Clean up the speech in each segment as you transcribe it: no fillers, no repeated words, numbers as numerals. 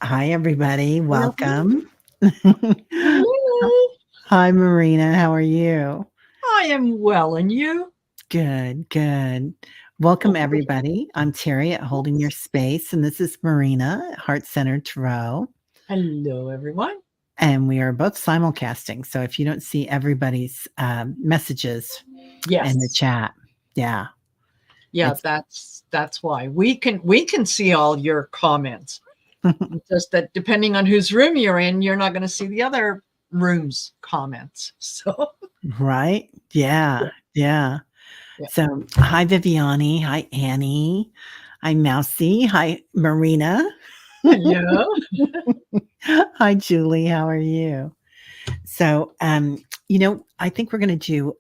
Hi, everybody. Well, Welcome. hello. Hi, Marina. How are you? I am well, and you? Good, good. Welcome, Oh, everybody. I'm Terry at Holding Your yes. Space, and this is Marina, Heart Centered Tarot. Hello, everyone. And we are both simulcasting. So if you don't see everybody's messages in the Yes, chat, yeah, yeah, it's that's why we can see all your comments. Just that depending on whose room you're in, you're not going to see the other room's comments. So right. Yeah, yeah. yeah, So, hi, Viviani. Hi, Annie. Hi, Mousy. Hi, Marina. hello. Hi, Julie. How are you? So, I think we're going to do,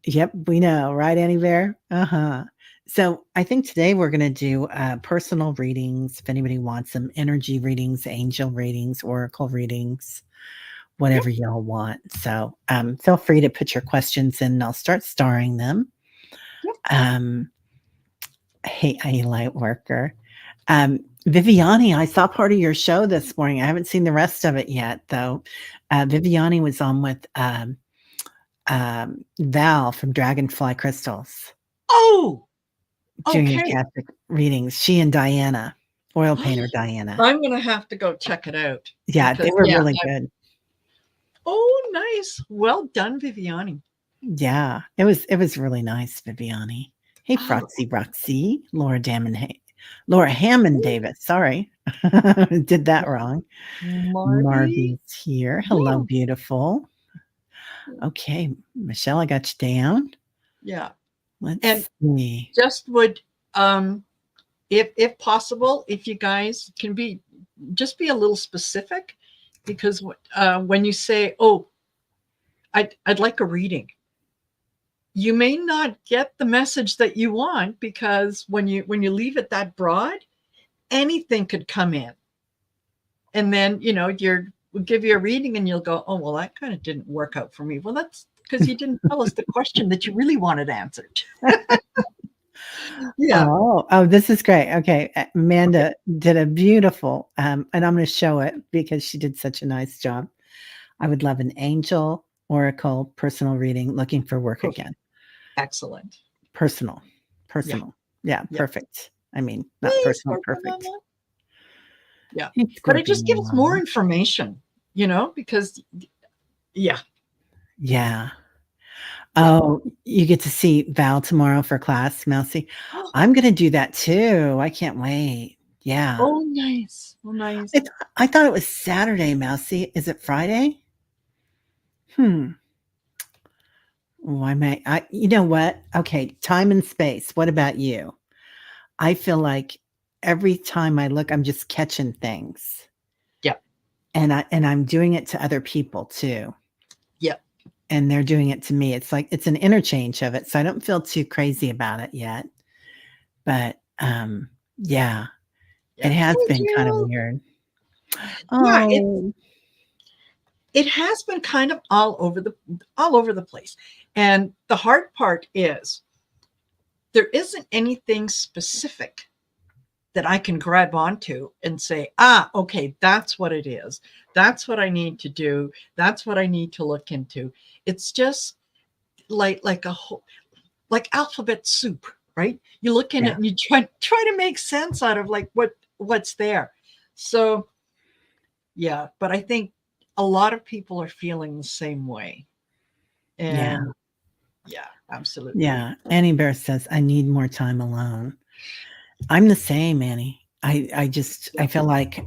yep, we know, right, Annie Bear? Uh huh. So, I think today we're going to do personal readings. If anybody wants some energy readings, angel readings, oracle readings, Yep, whatever y'all want. So, feel free to put your questions in and I'll start starring them. yep. Um, hey, I light worker. Viviani, I saw part of your show this morning. I haven't seen the rest of it yet, though. Viviani was on with Val from Dragonfly Crystals Oh, doing okay. Akashic readings. She and Diana, oil painter Diana. I'm going to have to go check it out Yeah, they because were really good. oh, nice. Well done, Viviani. Yeah, it was really nice, Viviani. Hey, Oh, Froxy Roxy, Laura Hammond Davis. Sorry, did that wrong. Marty. Marby's here. Hello, Yeah. beautiful. Okay, Michelle, I got you down. Yeah. And Let's see. just would if possible, if you guys can be just be a little specific, because when you say, oh, I'd like a reading, you may not get the message that you want, because when you leave it that broad, anything could come in, and then we'll give you a reading and you'll go, oh, well, that kind of didn't work out for me. Well, that's because you didn't tell us the question that you really wanted answered. Yeah. Oh, this is great. Okay, Okay. Amanda did a beautiful, and I'm going to show it because she did such a nice job. I would love an angel, oracle, personal reading, looking for work Perfect. again. Excellent. Personal, Yeah. personal. Yeah, Yeah. perfect. I mean, not Hey, personal, Scorpio perfect. Mama. Yeah. Hey, But it Scorpio just gives more mama. information, because yeah, Yeah. yeah. Oh, you get to see Val tomorrow for class, Mousy. I'm gonna do that too. I can't wait. Yeah. Oh, nice. Oh, nice. It's I thought it was Saturday, Mousy. Is it Friday? Hmm. Oh, you know what? Okay, time and space. What about you? I feel like every time I look, I'm just catching things. Yeah. And I'm doing it to other people too. Yeah. And they're doing it to me. It's like it's an interchange of it. So I don't feel too crazy about it yet. But yeah, Yeah. it has Thank been kind of you. weird. Yeah, Oh, it has been kind of all over the place. And the hard part is there isn't anything specific that I can grab onto and say, okay, that's what it is. That's what I need to do. That's what I need to look into. It's just like a whole, like alphabet soup, right? You look in it yeah. and you try to make sense out of like what's there. So yeah, but I think a lot of people are feeling the same way. Yeah. And yeah, absolutely. Yeah. Annie Bear says, I need more time alone. I'm the same, Annie. I Yeah. feel like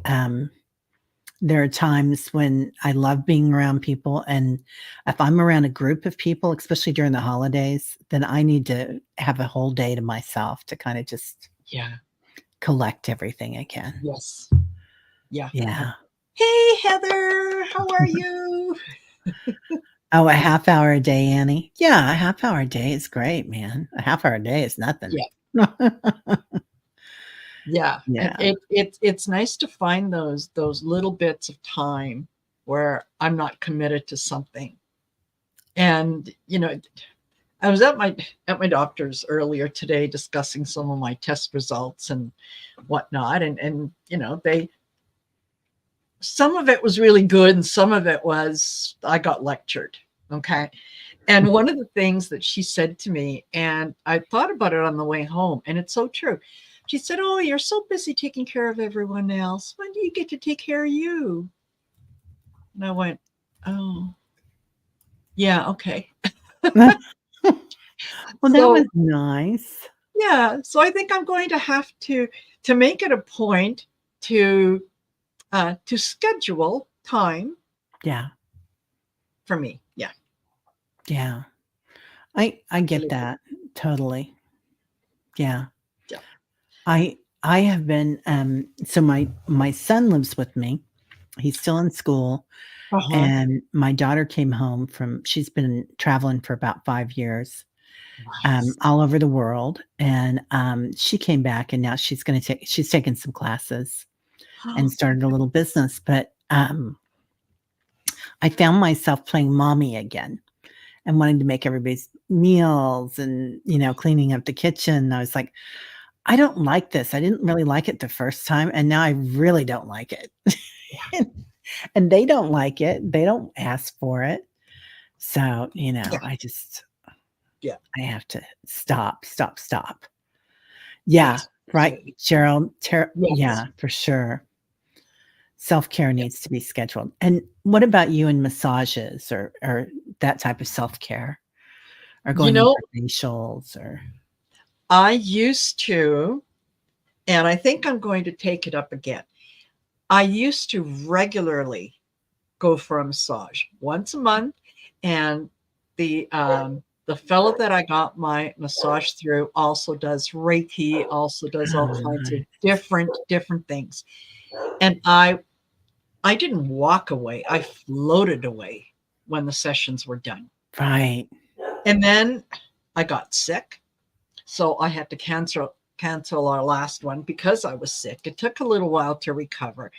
there are times when I love being around people, and if I'm around a group of people, especially during the holidays, then I need to have a whole day to myself to kind of just Yeah. collect everything again. Yes. Yeah. Yeah. Hey, Heather, how are you? Oh, a half hour a day, Annie? Yeah, a half hour a day is great, man. A half hour a day is nothing. Yeah. Yeah. And Yeah. it's nice to find those little bits of time where I'm not committed to something. And I was at my doctor's earlier today discussing some of my test results and whatnot, and you know, they some of it was really good and some of it was I got lectured. Okay. And one of the things that she said to me, and I thought about it on the way home, and it's so true. She said, "Oh, you're so busy taking care of everyone else. When do you get to take care of you?" And I went, "Oh, yeah, okay." Well, that was So nice. yeah, so I think I'm going to have to make it a point to schedule time Yeah. for me. Yeah, Yeah. I get really do. that totally. Yeah. Yeah. I have been so my son lives with me. He's still in school, Uh-huh. and my daughter came home from she's been traveling for about 5 years, Nice. all over the world, and, she came back and now she's taken some classes and started a little business, but, I found myself playing mommy again and wanting to make everybody's meals and, cleaning up the kitchen. I was like, "I don't like this. I didn't really like it the first time, and now I really don't like it." And and they don't like it. They don't ask for it. So, Yeah, yeah, I have to stop, stop, stop. Yeah, right, absolutely. Cheryl, Yes. yeah, for sure. Self-care needs to be scheduled. And what about you in massages or that type of self-care or You going in know, for facials or I used to, and I think I'm going to take it up again. I used to regularly go for a massage once a month, and the fellow that I got my massage through also does Reiki, also does all oh, kinds of nice. different things. And I didn't walk away. I floated away when the sessions were done. Right. And then I got sick, so I had to cancel our last one because I was sick. It took a little while to recover.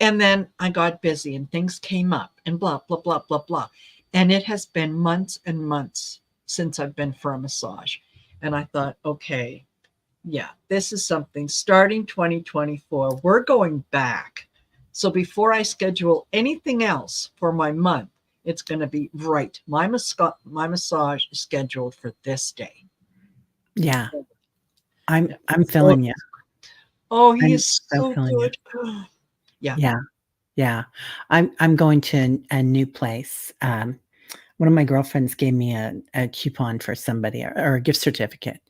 And then I got busy and things came up and blah, blah, blah, blah, blah. And it has been months and months since I've been for a massage. And I thought, okay, yeah, this is something starting 2024. We're going back. So before I schedule anything else for my month, it's going to be right. My massage is scheduled for this day. Yeah. I'm Yeah. I'm So, feeling you. oh, he I'm is so so feeling you. good. Yeah. Yeah. Yeah. I'm going to a new place. One of my girlfriends gave me a coupon for somebody or a gift certificate.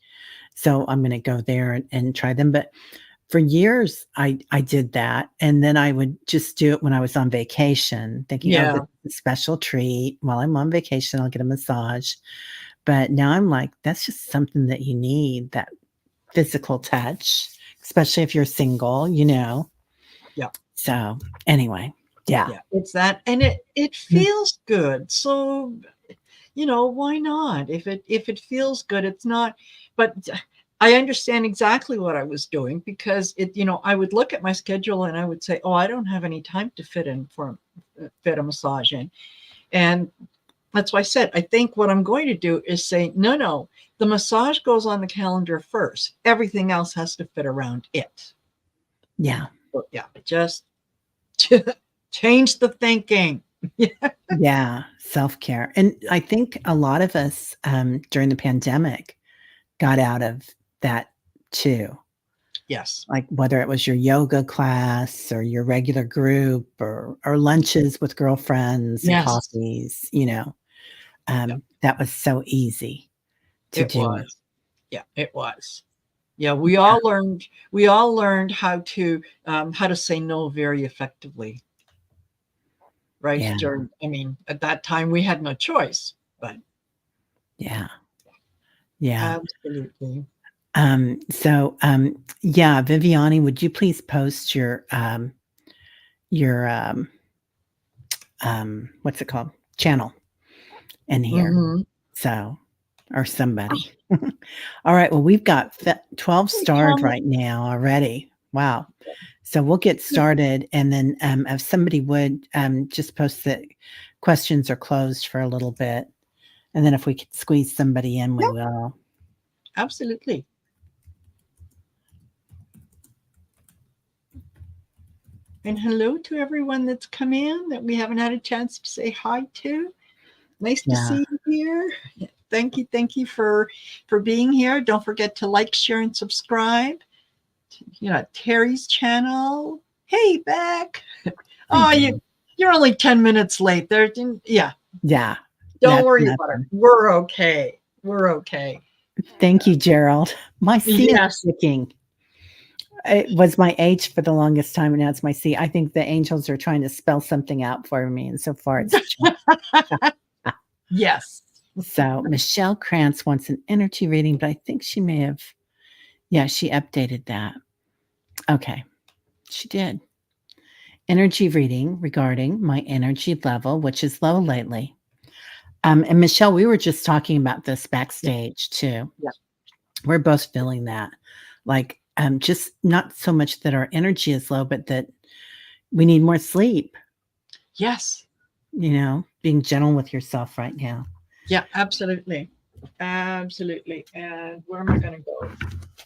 So I'm gonna go there and try them. But for years, I did that, and then I would just do it when I was on vacation, thinking, "Oh, this Yeah. is a special treat. While I'm on vacation, I'll get a massage." But now I'm like, that's just something that you need, that physical touch, especially if you're single. Yeah. So, anyway, yeah. Yeah. It's that. And it Mm, feels good. So why not? If it feels good, it's not. But I understand exactly what I was doing because I would look at my schedule and I would say, oh, I don't have any time to fit a massage in. And that's why I said, I think what I'm going to do is say, no, the massage goes on the calendar first. Everything else has to fit around it. yeah. So, yeah, just change the thinking. Yeah, self-care, and I think a lot of us, during the pandemic got out of that too, Yes. like, whether it was your yoga class or your regular group or lunches with girlfriends and Yes. coffees, Yeah, that was so easy to it do. was. Yeah, it was. Yeah, we all learned how to say no very effectively, right? Yeah, I mean, at that time we had no choice, but yeah, yeah. absolutely. Yeah, Viviani, would you please post your, what's it called? Channel in here. Mm-hmm. So or somebody. All right, well, we've got 12 Hey, starred Tom. right now already. Wow. So we'll get started, and then, if somebody would, just post that questions are closed for a little bit, And then if we could squeeze somebody in, we Yep, will. absolutely. And hello to everyone that's come in that we haven't had a chance to say hi to. Nice to Yeah. see you here. Thank you for being here. Don't forget to like, share, and subscribe. Teri's channel. Hey, Beck. Hey, Oh, Jen. you're only 10 minutes late. Yeah, Yeah. don't That's worry about it. nothing. We're okay. We're okay. Thank you, Gerald. My C is Yes. sticking. It was my H for the longest time, and now it's my C. I think the angels are trying to spell something out for me, and so far it's Yes. so Michelle Krantz wants an energy reading, but I think she may have, yeah, she updated that. Okay, she did. Energy reading regarding my energy level, which is low lately. And Michelle, we were just talking about this Yeah. backstage too. Yeah. We're both feeling that, like, just not so much that our energy is low, but that we need more sleep. Yes. Being gentle with yourself right now. Yeah, absolutely. Absolutely. And where am I going to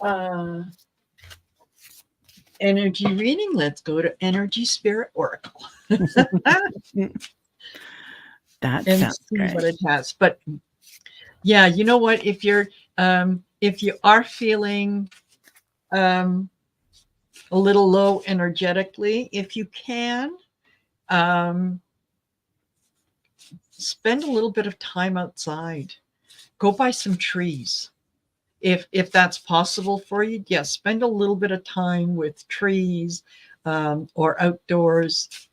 go? Energy reading. Let's go to Energy Spirit Oracle That and sounds see good. what it has. But yeah, you know what? If you are feeling um, a little low energetically, if you can, um, spend a little bit of time outside. Go buy some trees. If that's possible for you, yes, spend a little bit of time with trees or outdoors,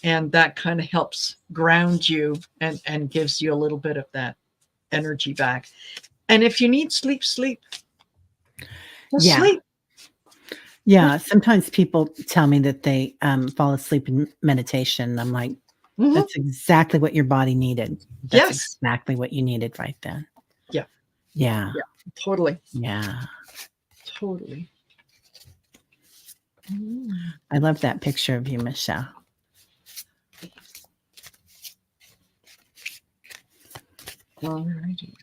and that kind of helps ground you and gives you a little bit of that energy back. And if you need sleep, sleep. Just Yeah. sleep. Yeah. Sometimes people tell me that they fall asleep in meditation. I'm like, Mm-hmm. that's exactly what your body needed. That's Yes. exactly what you needed right then. Yeah. Yeah. Yeah. Totally. Yeah. Totally. Mm. I love that picture of you, Michelle. All righty.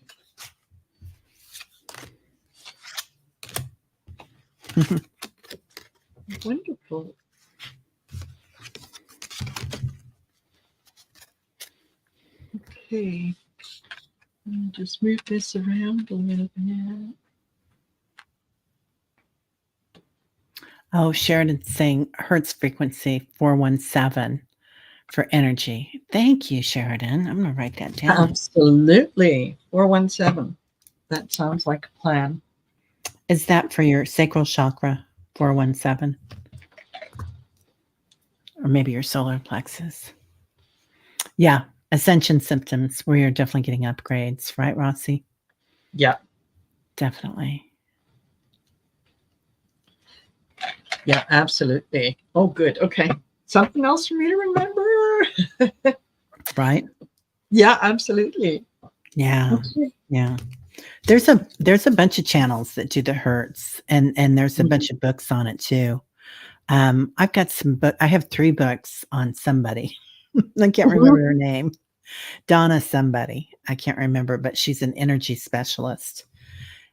Wonderful. Okay. Let me just move this around a little bit. Oh, Sheridan's saying Hertz frequency 417 for energy. Thank you, Sheridan. I'm going to write that down. Absolutely. 417. That sounds like a plan. Is that for your sacral chakra 417? Or maybe your solar plexus? Yeah. Ascension symptoms where you're definitely getting upgrades, right, Rossi? Yeah. Definitely. Yeah, absolutely. Oh, good. Okay. Something else for me to remember? Right? Yeah, absolutely. Yeah. Okay. Yeah. There's a bunch of channels that do the hertz, and there's a Mhm. bunch of books on it too. I've got some book. I have 3 books on somebody. I can't remember her name. Donna somebody. I can't remember, but she's an energy specialist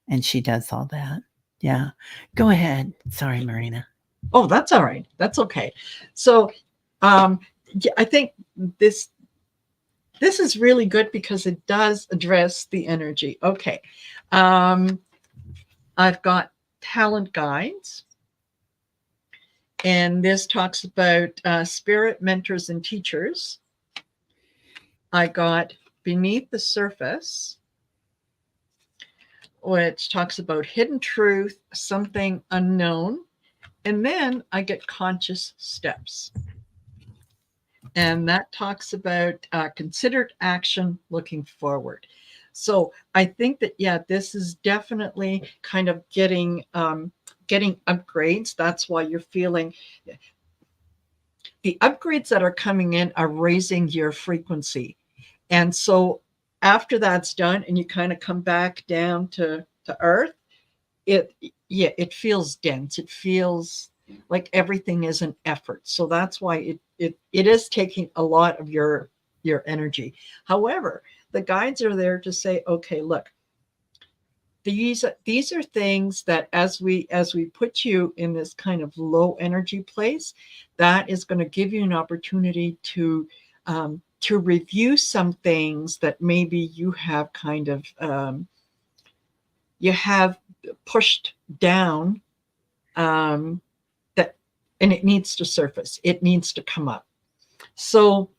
and she does all that. Yeah. Go ahead. Sorry, Marina. Oh, that's all right. That's okay. So, yeah, I think this this is really good because it does address the energy. Okay. Um, I've got talent guides, and this talks about spirit mentors and teachers. I got beneath the surface, which talks about hidden truth, something unknown. And then I get conscious steps. And that talks about considered action looking forward. So I think that, yeah, this is definitely kind of getting upgrades. That's why you're feeling the upgrades that are coming in are raising your frequency. And so after that's done and you kind of come back down to earth, it yeah, it feels dense. It feels like everything is an effort. So that's why it is taking a lot of your energy. However, the guides are there to say, okay, look, these are things that as we put you in this kind of low energy place, that is going to give you an opportunity to review some things that maybe you have kind of you have pushed down, um, that, and it needs to surface, it needs to come up. So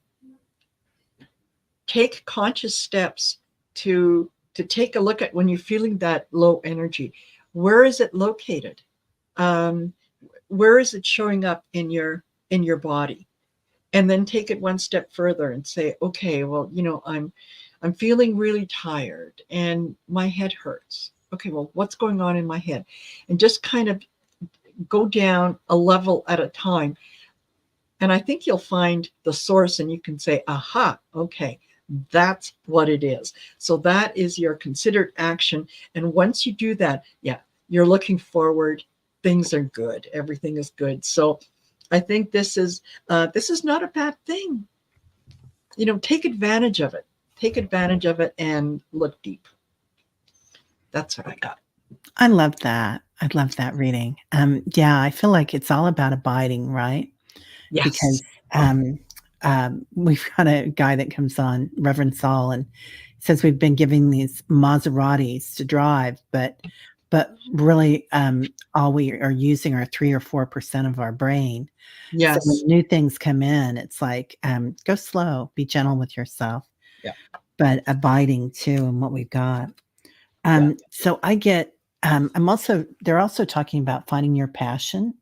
take conscious steps to take a look at when you're feeling that low energy. Where is it located? Um, where is it showing up in your body? And then take it one step further and say, okay, well, I'm feeling really tired and my head hurts. Okay, well, what's going on in my head? And just kind of go down a level at a time. And I think you'll find the source and you can say, aha, okay, that's what it is. So that is your considered action. And once you do that, yeah, you're looking forward. Things are good. Everything is good. So I think this is not a bad thing. Take advantage of it. Take advantage of it and look deep. That's what I got. I love that. I love that reading. Yeah, I feel like it's all about abiding, right? Because Yes. um, we've got a guy that comes on, Reverend Saul, and says we've been giving these Maseratis to drive, but really all we are using are 3 or 4% of our brain. So when Yes. new things come in, it's like go slow, be gentle with yourself, Yeah. but abiding too in what we've got. Yeah. So I get. I'm also. They're also talking about finding your passion,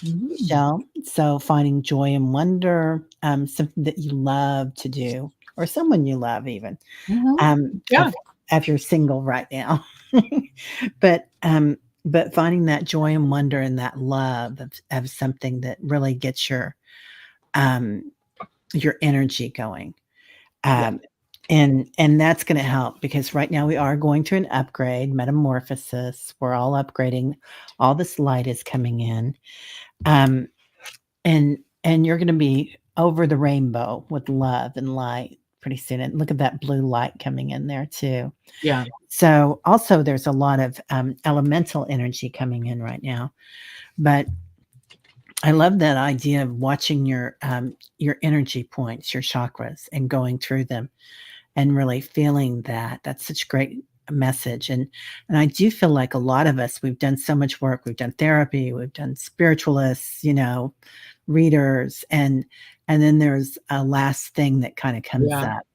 Mm. Michelle. So finding joy and wonder, something that you love to do, or someone you love, even Hmm. Yeah. if you're single right now. but but finding that joy and wonder and that love of something that really gets um, your energy going. Yeah. Um, and that's going to help because right now we are going through an upgrade, metamorphosis. We're all upgrading. All this light is coming in. Um, and you're gonna be over the rainbow with love and light pretty soon, and look at that blue light coming in there too. Yeah. So, also, there's a lot of, elemental energy coming in right now, but I love that idea of watching your energy points, your chakras, and going through them and really feeling that. That's such a great message, and I do feel like a lot of us, we've done so much work, we've done therapy, we've done spiritualists, readers, and then there's a last thing that kinda comes Yeah. up.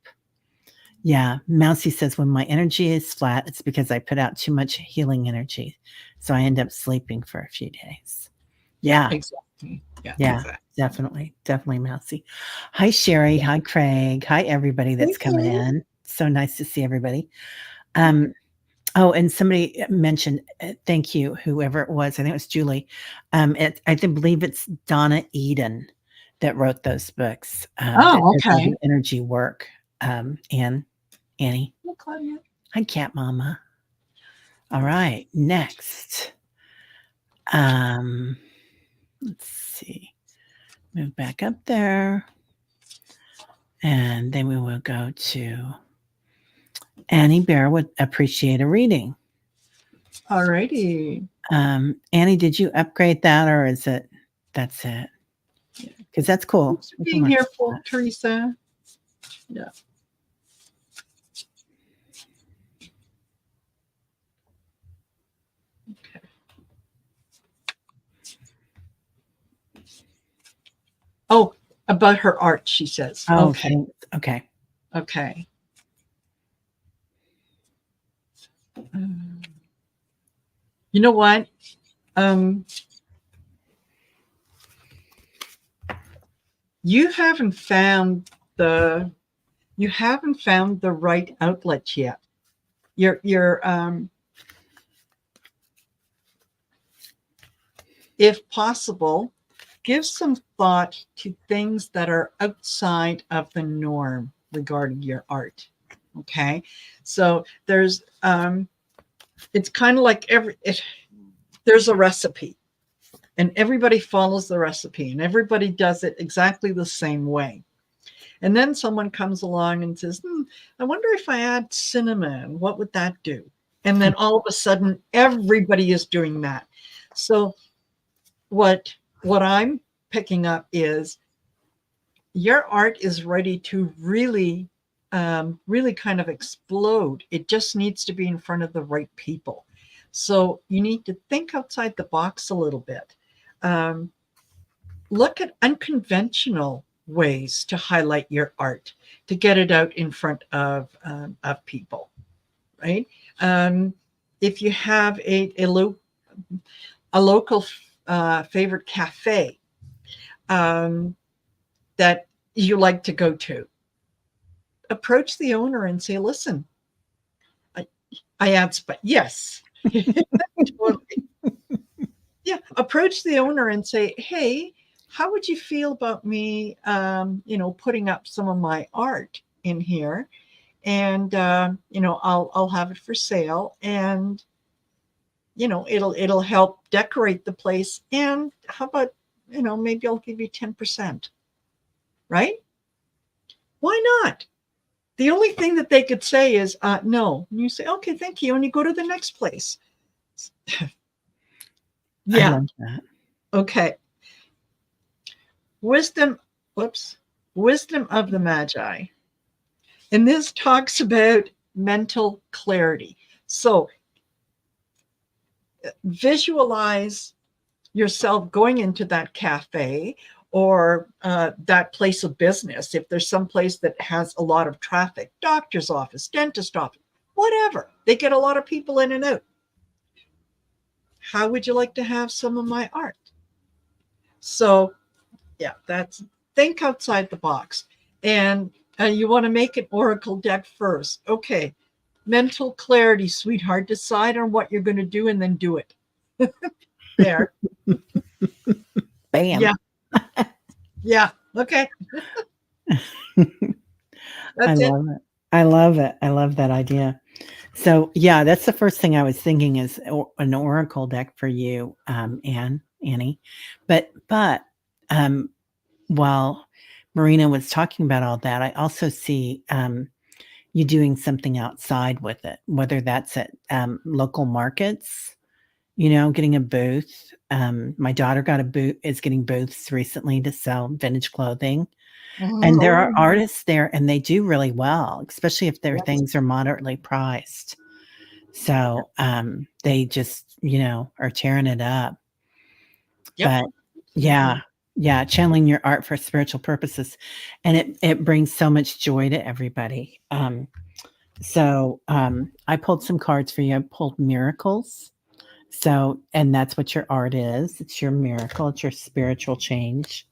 Yeah, Mousy says, "When my energy is flat, it's because I put out too much healing energy, so I end up sleeping for a few days." Yeah. Yeah, Exactly. Yeah. yeah, Exactly. definitely, definitely, Mousy. Hi, Sherry. Hi, Craig. Hi, everybody Hey, that's coming Carrie. in. So nice to see everybody. Um, oh, and somebody mentioned, thank you, whoever it was. I think it was Julie. Believe it's Donna Eden that wrote those books, that Oh, does all okay. the energy work. And Annie. Well, Claudia. Hi, Cat Mama. All right, next. Um, let's see. Move back up there. And then we will go to Annie Bear would appreciate a reading. All righty. Annie, did you upgrade that or is it that's it? Because that's cool. Thanks for We can being work here, with for that. Teresa. Yeah. Okay. Oh, about her art, she says. Oh, Okay. thanks. Okay. Okay. Um, you know what? Um, you haven't found the right outlet yet. You're if possible, give some thought to things that are outside of the norm regarding your art. Okay, so it's kind of like there's a recipe, and everybody follows the recipe, and everybody does it exactly the same way. And then someone comes along and says, I wonder if I add cinnamon, what would that do? And then all of a sudden, everybody is doing that. So what I'm picking up is your art is ready to really kind of explode. It just needs to be in front of the right people. So you need to think outside the box a little bit. Um, Look at unconventional ways to highlight your art, to get it out in front of people, right? Um, if you have a local favorite cafe um, that you like to go to, approach the owner and say, listen, I, I add spot. Yes. Totally. Yeah. Approach the owner and say, hey, how would you feel about me, putting up some of my art in here? And, I'll have it for sale, and, it'll help decorate the place. And how about, maybe I'll give you 10%, right? Why not? The only thing that they could say is no. And you say, okay, thank you. And you go to the next place. I Yeah. love that. Okay. Wisdom, whoops, wisdom of the Magi. And this talks about mental clarity. So visualize yourself going into that cafe or that place of business. If there's some place that has a lot of traffic, doctor's office, dentist office, whatever, they get a lot of people in and out. How would you like to have some of my art? So, yeah, that's think outside the box. And you want to make an oracle deck first. Okay, mental clarity, sweetheart. Decide on what you're going to do and then do it. There. Bam. Yeah. Yeah. Okay. I That's it. love it. I love it. I love that idea. So, yeah, that's the first thing I was thinking is an oracle deck for you, Annie. But um, while Marina was talking about all that, I also see you doing something outside with it, whether that's at local markets, getting a booth. My daughter got a booth, is getting booths recently to sell vintage clothing. And there are Oh, artists there, and they do really well, especially if their yes. things are moderately priced. So, they just, are tearing it up. Yep. But yeah, yeah, channeling your art for spiritual purposes, and it brings so much joy to everybody. I pulled some cards for you. I pulled miracles. So, and that's what your art is. It's your miracle. It's your spiritual change.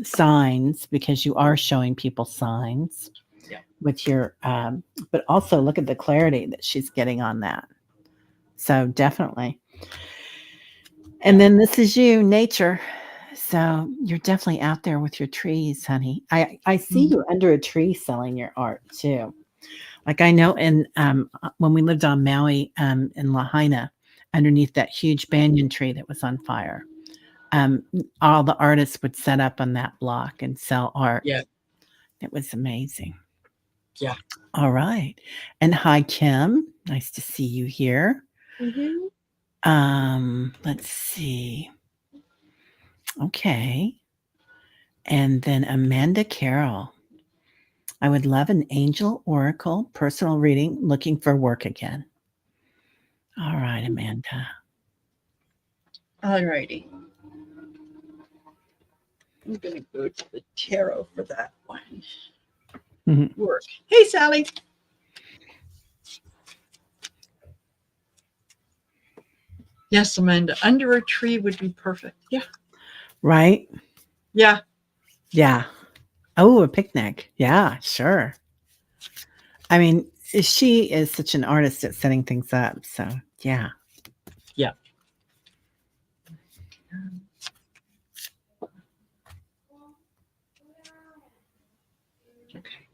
Signs, because you are showing people signs Yep. with your, but also look at the clarity that she's getting on that. So definitely. And Yep. then this is you, nature. So you're definitely out there with your trees, honey. I see Mm. you under a tree selling your art too. Like I know when we lived on Maui in Lahaina, underneath that huge banyan tree that was on fire, um, all the artists would set up on that block and sell art. Yeah. It was amazing. Yeah. All right. And hi, Kim. Nice to see you here. Mhm. Let's see. Okay. And then Amanda Carroll. I would love an angel oracle personal reading looking for work again. All right, Amanda. All righty. I'm going to go to the tarot for that one. Mhm. Work. Hey, Sally. Yes, Amanda. Under a tree would be perfect. Yeah. Right? Yeah. Yeah. Oh, a picnic. Yeah, sure. I mean, she is such an artist at setting things up. So, yeah. Yeah. Okay.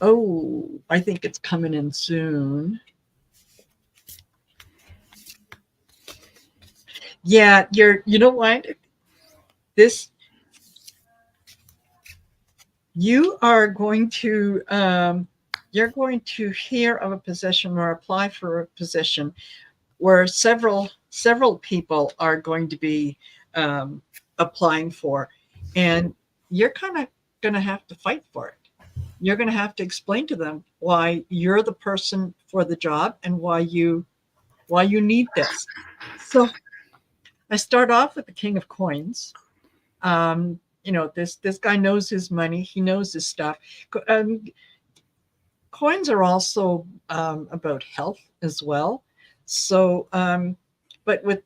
Oh, I think it's coming in soon. Yeah, you know what? This you are going to you're going to hear of a position or apply for a position where several people are going to be um, applying for, and you're kind of going to have to fight for it. You're going to have to explain to them why you're the person for the job and why you need this. So I start off with the King of Coins. This guy knows his money. He knows his stuff. Um, Coins are also about health as well. So, but with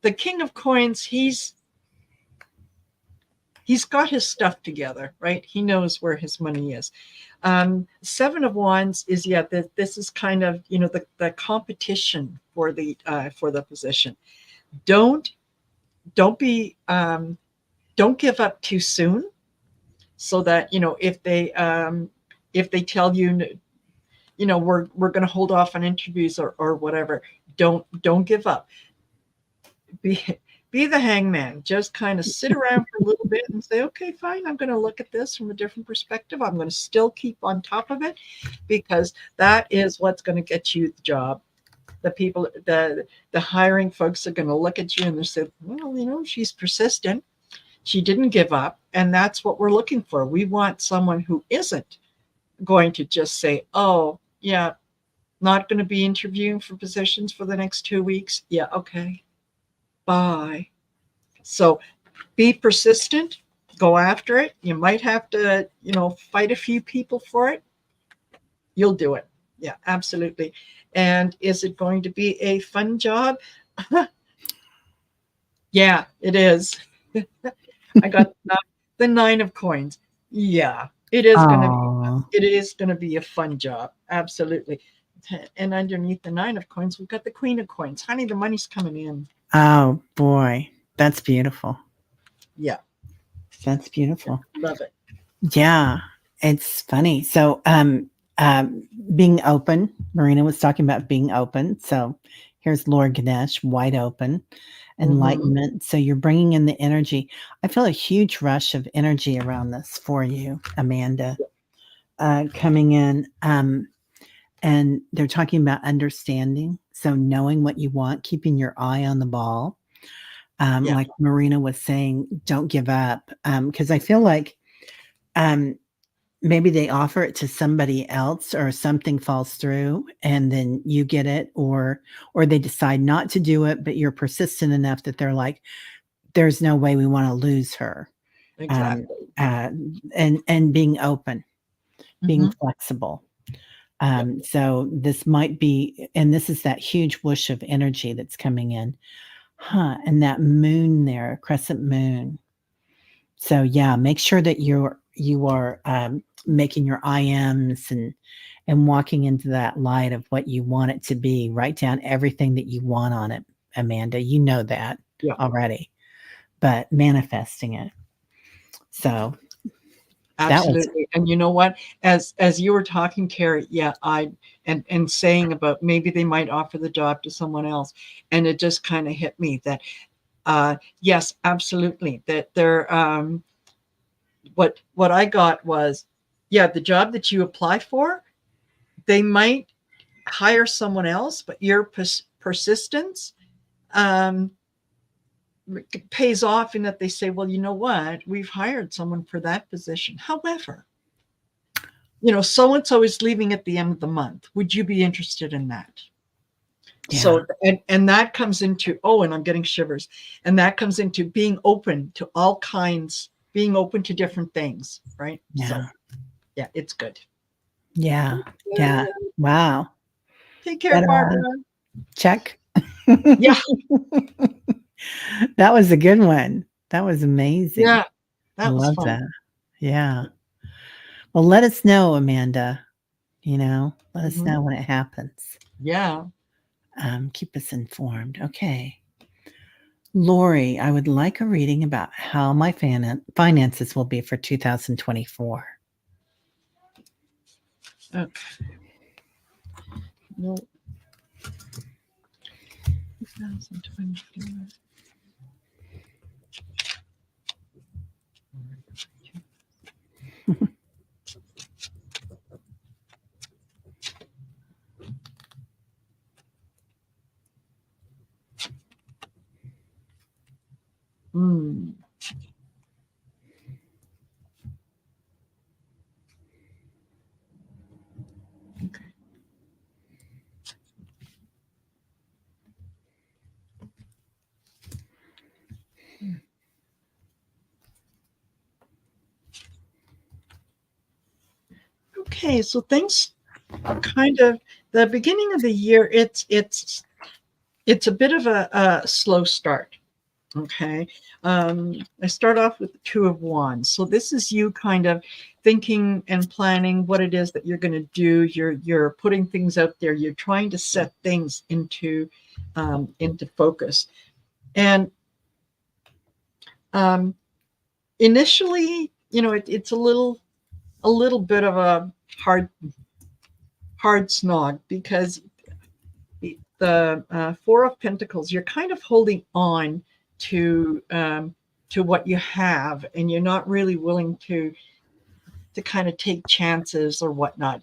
the King of Coins, he's got his stuff together, right? He knows where his money is. Seven of Wands is this is kind of the competition for the position. Don't don't be don't give up too soon, so that if they tell you we're going to hold off on interviews or whatever, don't give up. Be be the hangman. Just kind of sit around for a little bit and say, okay, fine, I'm going to look at this from a different perspective. I'm going to still keep on top of it, because that is what's going to get you the job. The people, the hiring folks are going to look at you and they say, well, she's persistent, she didn't give up, and that's what we're looking for. We want someone who isn't going to just say, oh yeah, not going to be interviewing for positions for the next 2 weeks. Yeah, okay, bye. So be persistent, go after it. You might have to, fight a few people for it. You'll do it. Yeah, absolutely. And is it going to be a fun job? Yeah, it is. I got the 9 of coins. Yeah, Oh, it is going to be a fun job. Absolutely. And underneath the 9 of coins, we've got the Queen of coins. Honey, the money's coming in. oh boy, that's beautiful. Yeah, That's yeah, beautiful. love it. Yeah, it's funny. So, being open. Marina was talking about being open. So, here's Lord Ganesh, wide open, Mm-hmm. enlightenment. So, you're bringing in the energy. I feel a huge rush of energy around this for you, Amanda, coming in. And they're talking about understanding. So, knowing what you want, keeping your eye on the ball. Yeah, Like Marina was saying, don't give up. Because I feel like um, maybe they offer it to somebody else or something falls through and then you get it, or they decide not to do it, but you're persistent enough that they're like, there's no way we want to lose her. Um, exactly. uh, and being open, being Mm-hmm. flexible. Yeah, So this might be, and this is that huge whoosh of energy that's coming in. Huh. And that moon there, crescent moon. So yeah, make sure that you are making your IMs and walking into that light of what you want it to be. Write down everything that you want on it, Amanda. You know that yeah, already, but manifesting it. So that was absolutely. And you know what? As you were talking, Terry, yeah, and saying about maybe they might offer the job to someone else, and it just kind of hit me that yes, absolutely. That they're what I got was, yeah, the job that you apply for, they might hire someone else, but your persistence um, pays off in that they say, well, you know what, we've hired someone for that position. However, so and so is leaving at the end of the month. Would you be interested in that? yeah, So and that comes into, oh, and I'm getting shivers, and that comes into being open to all kinds, being open to different things, right? So yeah, yeah, it's good. yeah, yeah. Wow. Take care, That Barbara. check. Yeah, That was a good one. That was amazing. yeah, I that was love fun. that. Yeah. Well, let us know, Amanda. Let us Mhm. know when it happens. Yeah. Keep us informed. Okay. Lori, I would like a reading about how my finances will be for 2024. Okay. No, 2024. Mm. Okay. Okay, so things kind of the beginning of the year, it's a bit of a slow start. Okay. I start off with the Two of Wands. So this is you kind of thinking and planning what it is that you're going to do. You're putting things out there. You're trying to set things into focus. And um, initially, it's a little bit of a hard snog because the Four of Pentacles, you're kind of holding on to what you have, and you're not really willing to kind of take chances or whatnot.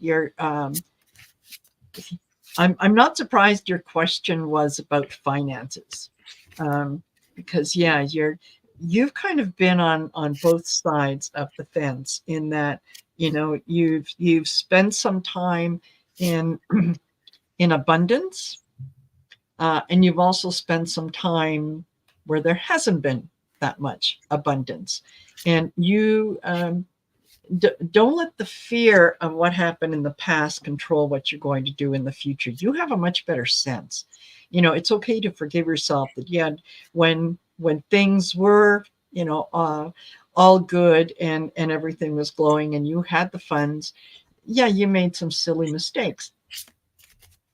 I'm not surprised your question was about finances, because yeah, you've kind of been on both sides of the fence in that you've spent some time in in abundance, and you've also spent some time where there hasn't been that much abundance. And you don't let the fear of what happened in the past control what you're going to do in the future. You have a much better sense. It's okay to forgive yourself that, yeah, when things were, all good and everything was glowing and you had the funds, yeah, you made some silly mistakes.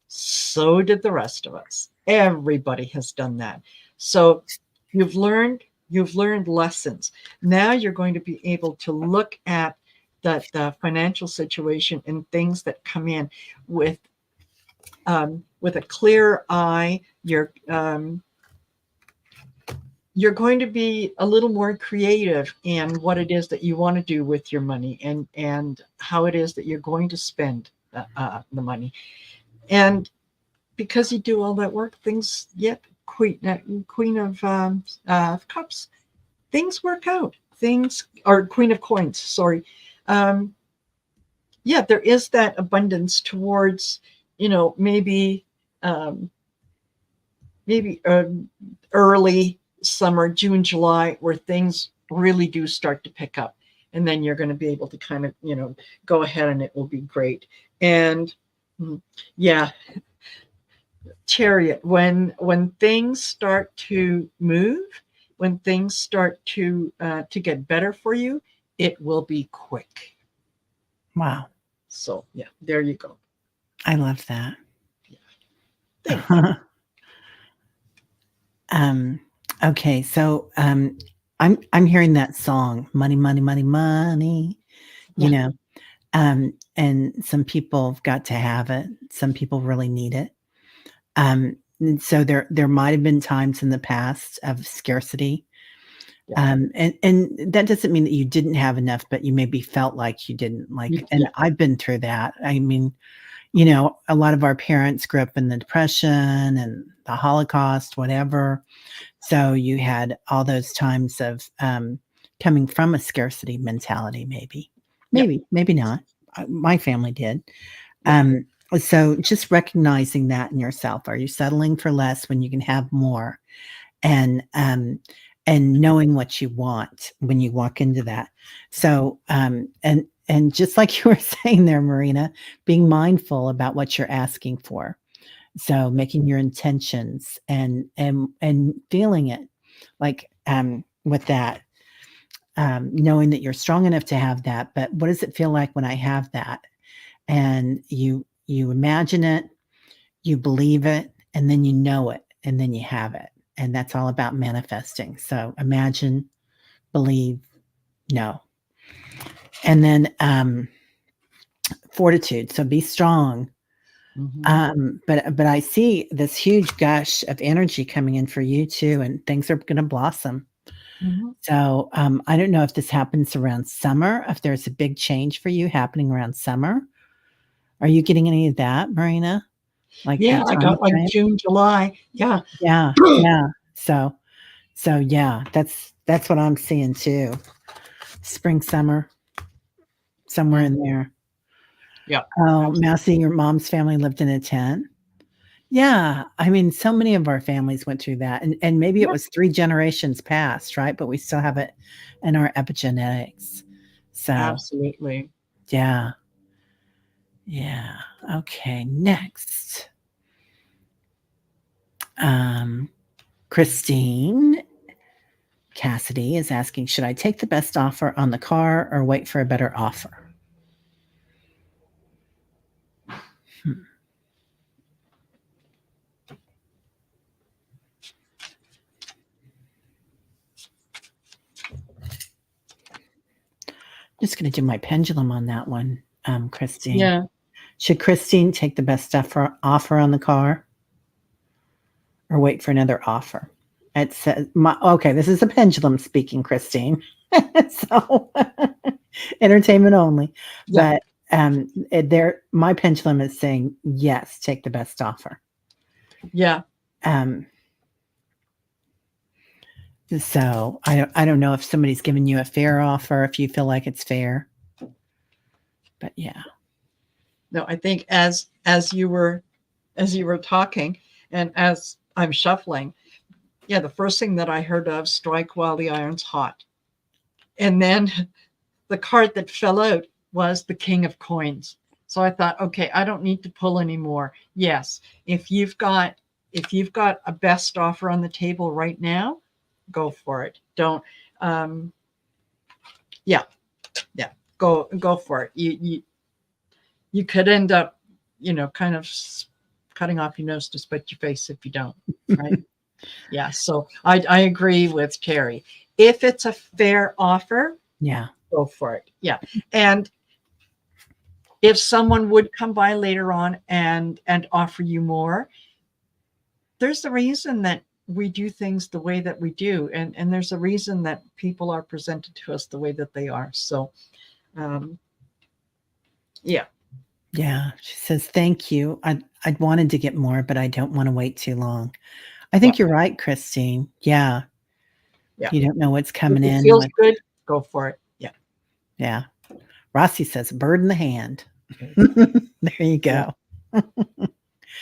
So did the rest of us. Everybody has done that. So you've learned lessons. Now you're going to be able to look at the financial situation and things that come in with a clear eye. You're going to be a little more creative in what it is that you want to do with your money, and how it is that you're going to spend the money. And because you do all that work, things, yet Queen of Cups, things work out. Things, or Queen of Coins, sorry. Um, yeah, there is that abundance towards, maybe um, maybe early summer, June, July, where things really do start to pick up, and then you're going to be able to kind of go ahead, and it will be great. And yeah, Chariot, when things start to move, when things start to get better for you, it will be quick. Wow. So yeah, there you go. I love that. Thank you. um, okay, so I'm hearing that song, money, money, money, money. You Yeah. know, and some people have got to have it. Some people really need it. And so there might have been times in the past of scarcity. Yeah. And that doesn't mean that you didn't have enough, but you maybe felt like you didn't. Like, and Yeah. I've been through that. I mean, a lot of our parents grew up in the Depression and the Holocaust, whatever. So you had all those times of coming from a scarcity mentality, maybe, Yeah. maybe not. My family did. Yeah. So just recognizing that in yourself. Are you settling for less when you can have more? And knowing what you want when you walk into that. So and just like you were saying there, Marina, being mindful about what you're asking for. So making your intentions and feeling it, like with that, knowing that you're strong enough to have that. But what does it feel like when I have that? And you imagine it, you believe it, and then you know it, and then you have it. And that's all about manifesting. So imagine, believe, know. And then fortitude. So be strong. But I see this huge gush of energy coming in for you too, and things are going to blossom. Mm-hmm. So I don't know if this happens around summer, if there's a big change for you happening around summer. Are you getting any of that, Marina? Like Yeah, that I time got like frame? June, July. Yeah. Yeah, yeah. So So yeah, that's what I'm seeing too. Spring, summer, somewhere Mm, in there. yeah, Oh, absolutely. Mousy, your mom's family lived in a tent. Yeah, I mean, so many of our families went through that, and maybe it Yeah, was 3 generations past, right? But we still have it in our epigenetics. So, absolutely. yeah, yeah. Okay, next. Um, Christine Cassidy is asking, should I take the best offer on the car or wait for a better offer? Hmm. Just going to do my pendulum on that one, Christine. Yeah, Should Christine take the best offer on the car or wait for another offer? It says, okay, this is a pendulum speaking, Christine. So entertainment only. yeah, But my pendulum is saying, yes, take the best offer. yeah. Um, so I don't know if somebody's giving you a fair offer, if you feel like it's fair. But yeah. No, I think as you were talking, and as I'm shuffling, yeah, the first thing that I heard of, strike while the iron's hot. And then the card that fell out was the King of Coins. So I thought, okay, I don't need to pull anymore. Yes, if you've got a best offer on the table right now, go for it. Don't um yeah, yeah, go for it. You could end up, kind of cutting off your nose to spite your face if you don't, right? Yeah, so I agree with Terry. If it's a fair offer, Yeah. go for it. Yeah. And if someone would come by later on and offer you more, there's a reason that we do things the way that we do, and there's a reason that people are presented to us the way that they are. So um yeah, Yeah. She says, thank you. I'd wanted to get more, but I don't want to wait too long. I yeah, think you're right, Christine. Yeah. yeah. You don't know what's If coming it in feels with, good, go for it. Yeah. yeah. Rossi says, bird in the hand. There you Yeah. go.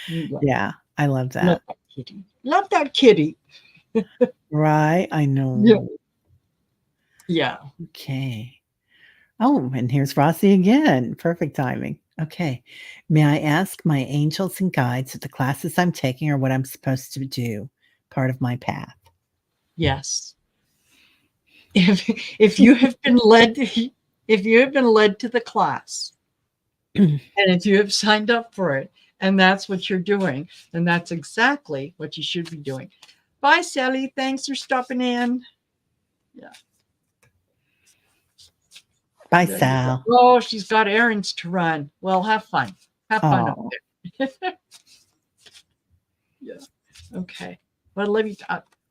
Yeah. Yeah. I love Love that. that kitty. Love that kitty. Right. I Yeah. know. Yeah. Okay. Oh, and here's Rossi again. Perfect timing. Okay. May I ask my angels and guides if the classes I'm taking are what I'm supposed to do, part of my path? Yes. If if you have been led if you have been led to the class, and if you have signed up for it, and that's what you're doing, then that's exactly what you should be doing. Bye, Sally. Thanks for stopping in. Yeah, Bye, there you go. Sal. Oh, she's got errands to run. Well, have fun. Have fun up Oh, there. Yeah. Okay. Well,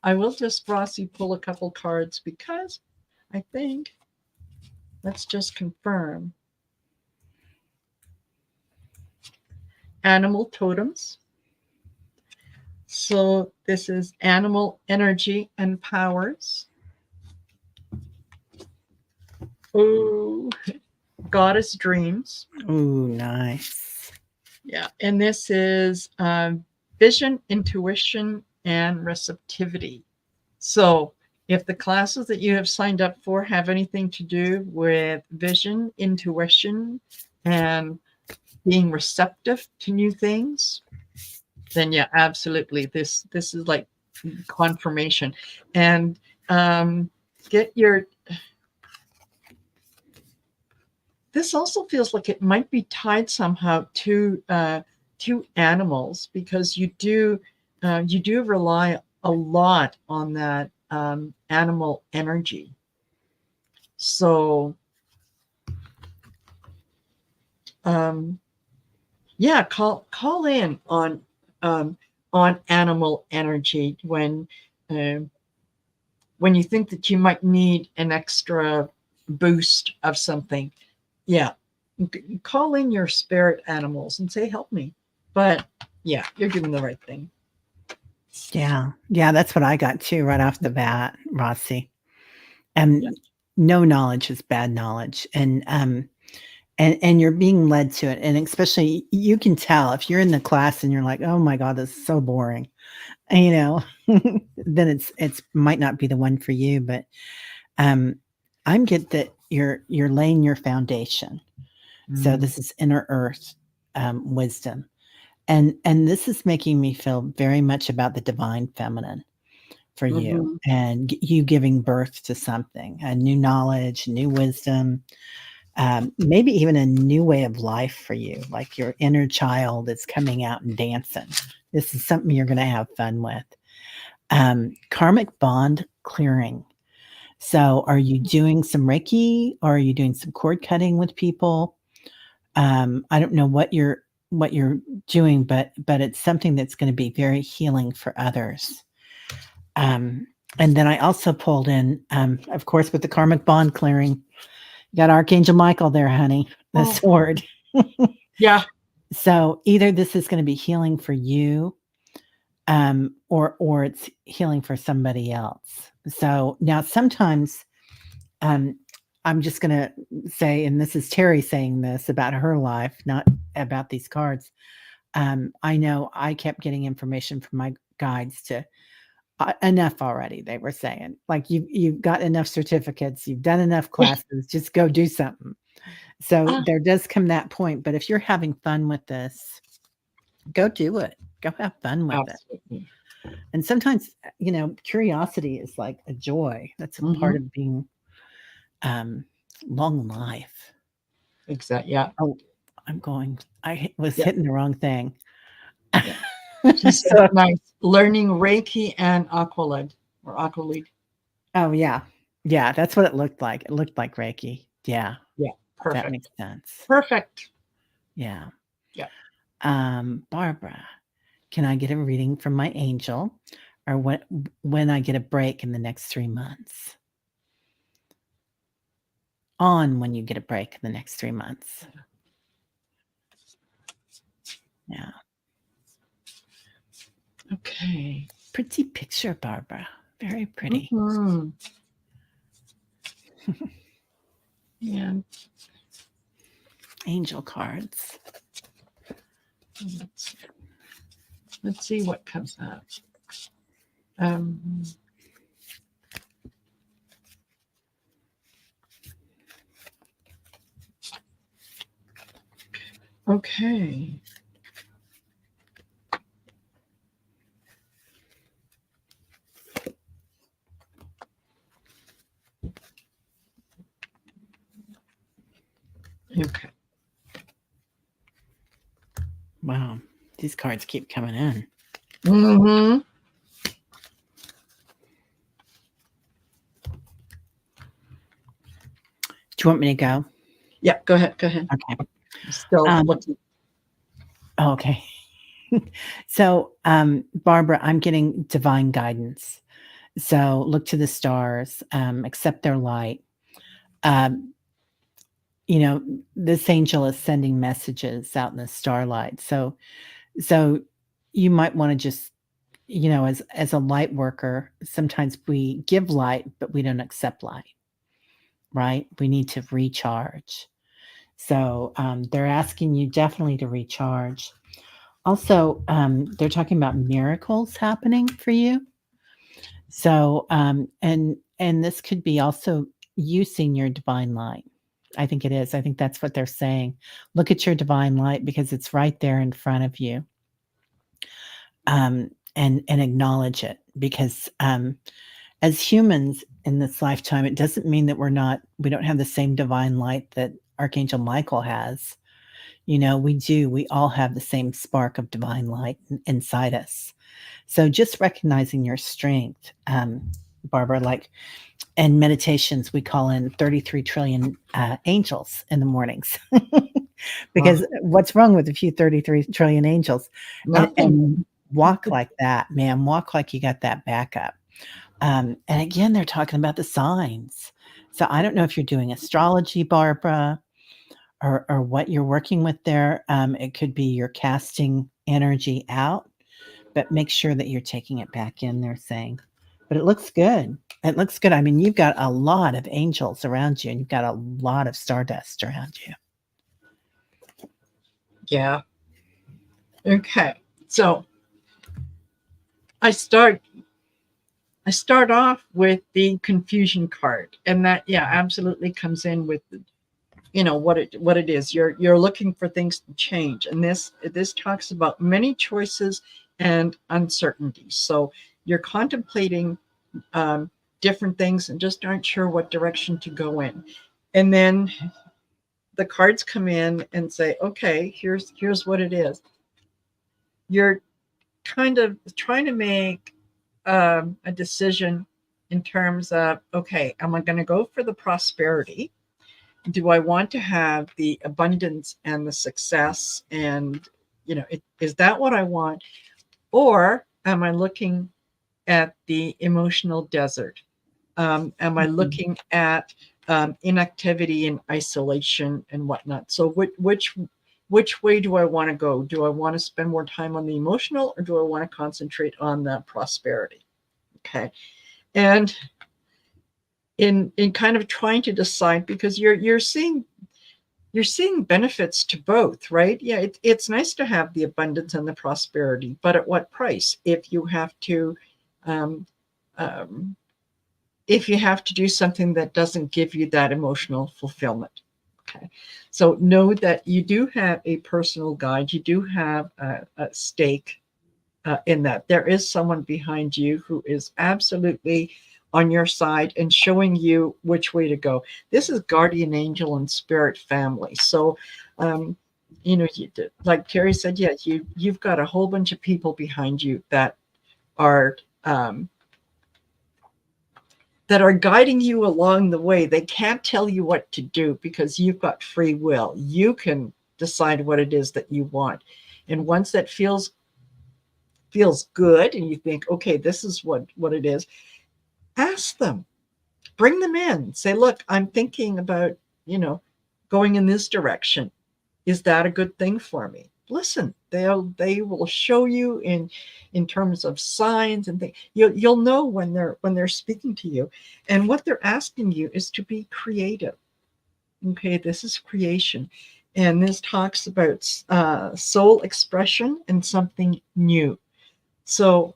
I will just Rossi pull a couple cards because I think, let's just confirm, animal totems. So this is animal energy and powers. Oh, goddess dreams. ooh, nice. Yeah. And this is vision, intuition, and receptivity. So if the classes that you have signed up for have anything to do with vision, intuition, and being receptive to new things, then yeah, absolutely. This is like confirmation. And um, get your this also feels like it might be tied somehow to animals, because you do rely a lot on that animal energy. So um, yeah, call in um, on animal energy um, when you think that you might need an extra boost of something. Yeah, call in your spirit animals and say, help me. But yeah, you're doing the right thing. Yeah. Yeah, that's what I got too right off the bat, Rossi. Yeah. And no knowledge is bad knowledge. And you're being led to it. And especially you can tell if you're in the class and you're like, "Oh my god, this is so boring." And, then it's might not be the one for you, but um I'm get that you're laying your foundation. So Mm. this is inner earth wisdom. And this is making me feel very much about the divine feminine for you Hmm. and you giving birth to something, a new knowledge, new wisdom, maybe even a new way of life for you, like your inner child is coming out and dancing. This is something you're going to have fun with. Karmic bond clearing. So, are you doing some Reiki or are you doing some cord cutting with people? I don't know what you're doing, but it's something that's going to be very healing for others. Um, and then I also pulled in, of course, with the karmic bond clearing, you got Archangel Michael there, honey, the Oh, sword. yeah. So either this is going to be healing for you, or it's healing for somebody else. So now sometimes, um, I'm just going to say, and this is Terry saying this about her life, not about these cards. I know I kept getting information from my guides to enough already. They were saying like you've got enough certificates, you've done enough classes, just go do something. So Ah, there does come that point, but if you're having fun with this, go do it. Go have fun with it. absolutely. And sometimes, curiosity is like a joy. That's a part Hmm. of being um, long life. Exactly. Yeah. Oh, I was Yeah. hitting the wrong thing. Yeah. She said, So, nice. Learning Reiki and Aqualid or Aqualid. oh yeah, yeah, that's what it looked like. It looked like Reiki. Yeah, Yeah. that Perfect. makes sense. Perfect. Yeah. Yeah. Barbara, can I get a reading from my angel, or when I get a break in the next 3 months? On when you get a break in the next 3 months. Yeah. Okay. Pretty picture, Barbara. Very pretty. Hmm. And Angel cards. let's, let's see what comes up. Um, okay. Okay. Wow. These cards keep coming in. Hmm. Do you want me to go? Yeah. Go ahead. Go ahead. Okay. Still Um, looking. oh, okay. So, Barbara, I'm getting divine guidance. So look to the stars, accept their light. Um, you know, this angel is sending messages out in the starlight. So you might want to just, as a light worker, sometimes we give light, but we don't accept light, right? We need to recharge. So they're asking you definitely to recharge. Also, they're talking about miracles happening for you. So, and this could be also you seeing your divine light. I think it is. I think that's what they're saying. Look at your divine light because it's right there in front of you. And acknowledge it because as humans in this lifetime, it doesn't mean that we don't have the same divine light that Archangel Michael has. We do. We all have the same spark of divine light inside us. So just recognizing your strength, Barbara, like in meditations, we call in 33 trillion angels in the mornings. Wow. Because what's wrong with a few 33 trillion angels? Nothing. And walk like that, man. Walk like you got that backup. And again, they're talking about the signs. So I don't know if you're doing astrology, Barbara, or what you're working with there. It could be you're casting energy out but make sure that you're taking it back in, they're saying. But it looks good. It looks good. I mean, you've got a lot of angels around you and you've got a lot of stardust around you. Yeah. Okay. So I start I start off with the confusion card, and that, yeah, absolutely comes in with, what it is. You're looking for things to change, and this talks about many choices and uncertainty. So you're contemplating um, different things and just aren't sure what direction to go in. And then the cards come in and say, okay, here's what it is. You're kind of trying to make a decision in terms of, okay, am I going to go for the prosperity? Do I want to have the abundance and the success? And, is that what I want? Or am I looking at the emotional desert? Am I Mhm. looking at inactivity and isolation and whatnot? So which way do I want to go? Do I want to spend more time on the emotional, or do I want to concentrate on the prosperity? Okay. And in kind of trying to decide, because you're seeing benefits to both, right? Yeah, it's nice to have the abundance and the prosperity, but at what price? Um, um, if you have to do something that doesn't give you that emotional fulfillment. Okay. So know that you do have a personal guide. You do have a stake in that. There is someone behind you who is absolutely on your side and showing you which way to go. This is guardian angel and spirit family. So, um, like Terry said, yeah, you've got a whole bunch of people behind you are um, that are guiding you along the way. They can't tell you what to do because you've got free will. You can decide what it is that you want. And once that feels good and you think, okay, this is what it is, ask them, bring them in, say, look, I'm thinking about, you know, going in this direction. Is that a good thing for me? Listen, they will show you in terms of signs and things. You'll know when they're speaking to you, and what they're asking you is to be creative. Okay, this is creation, and this talks about soul expression and something new. So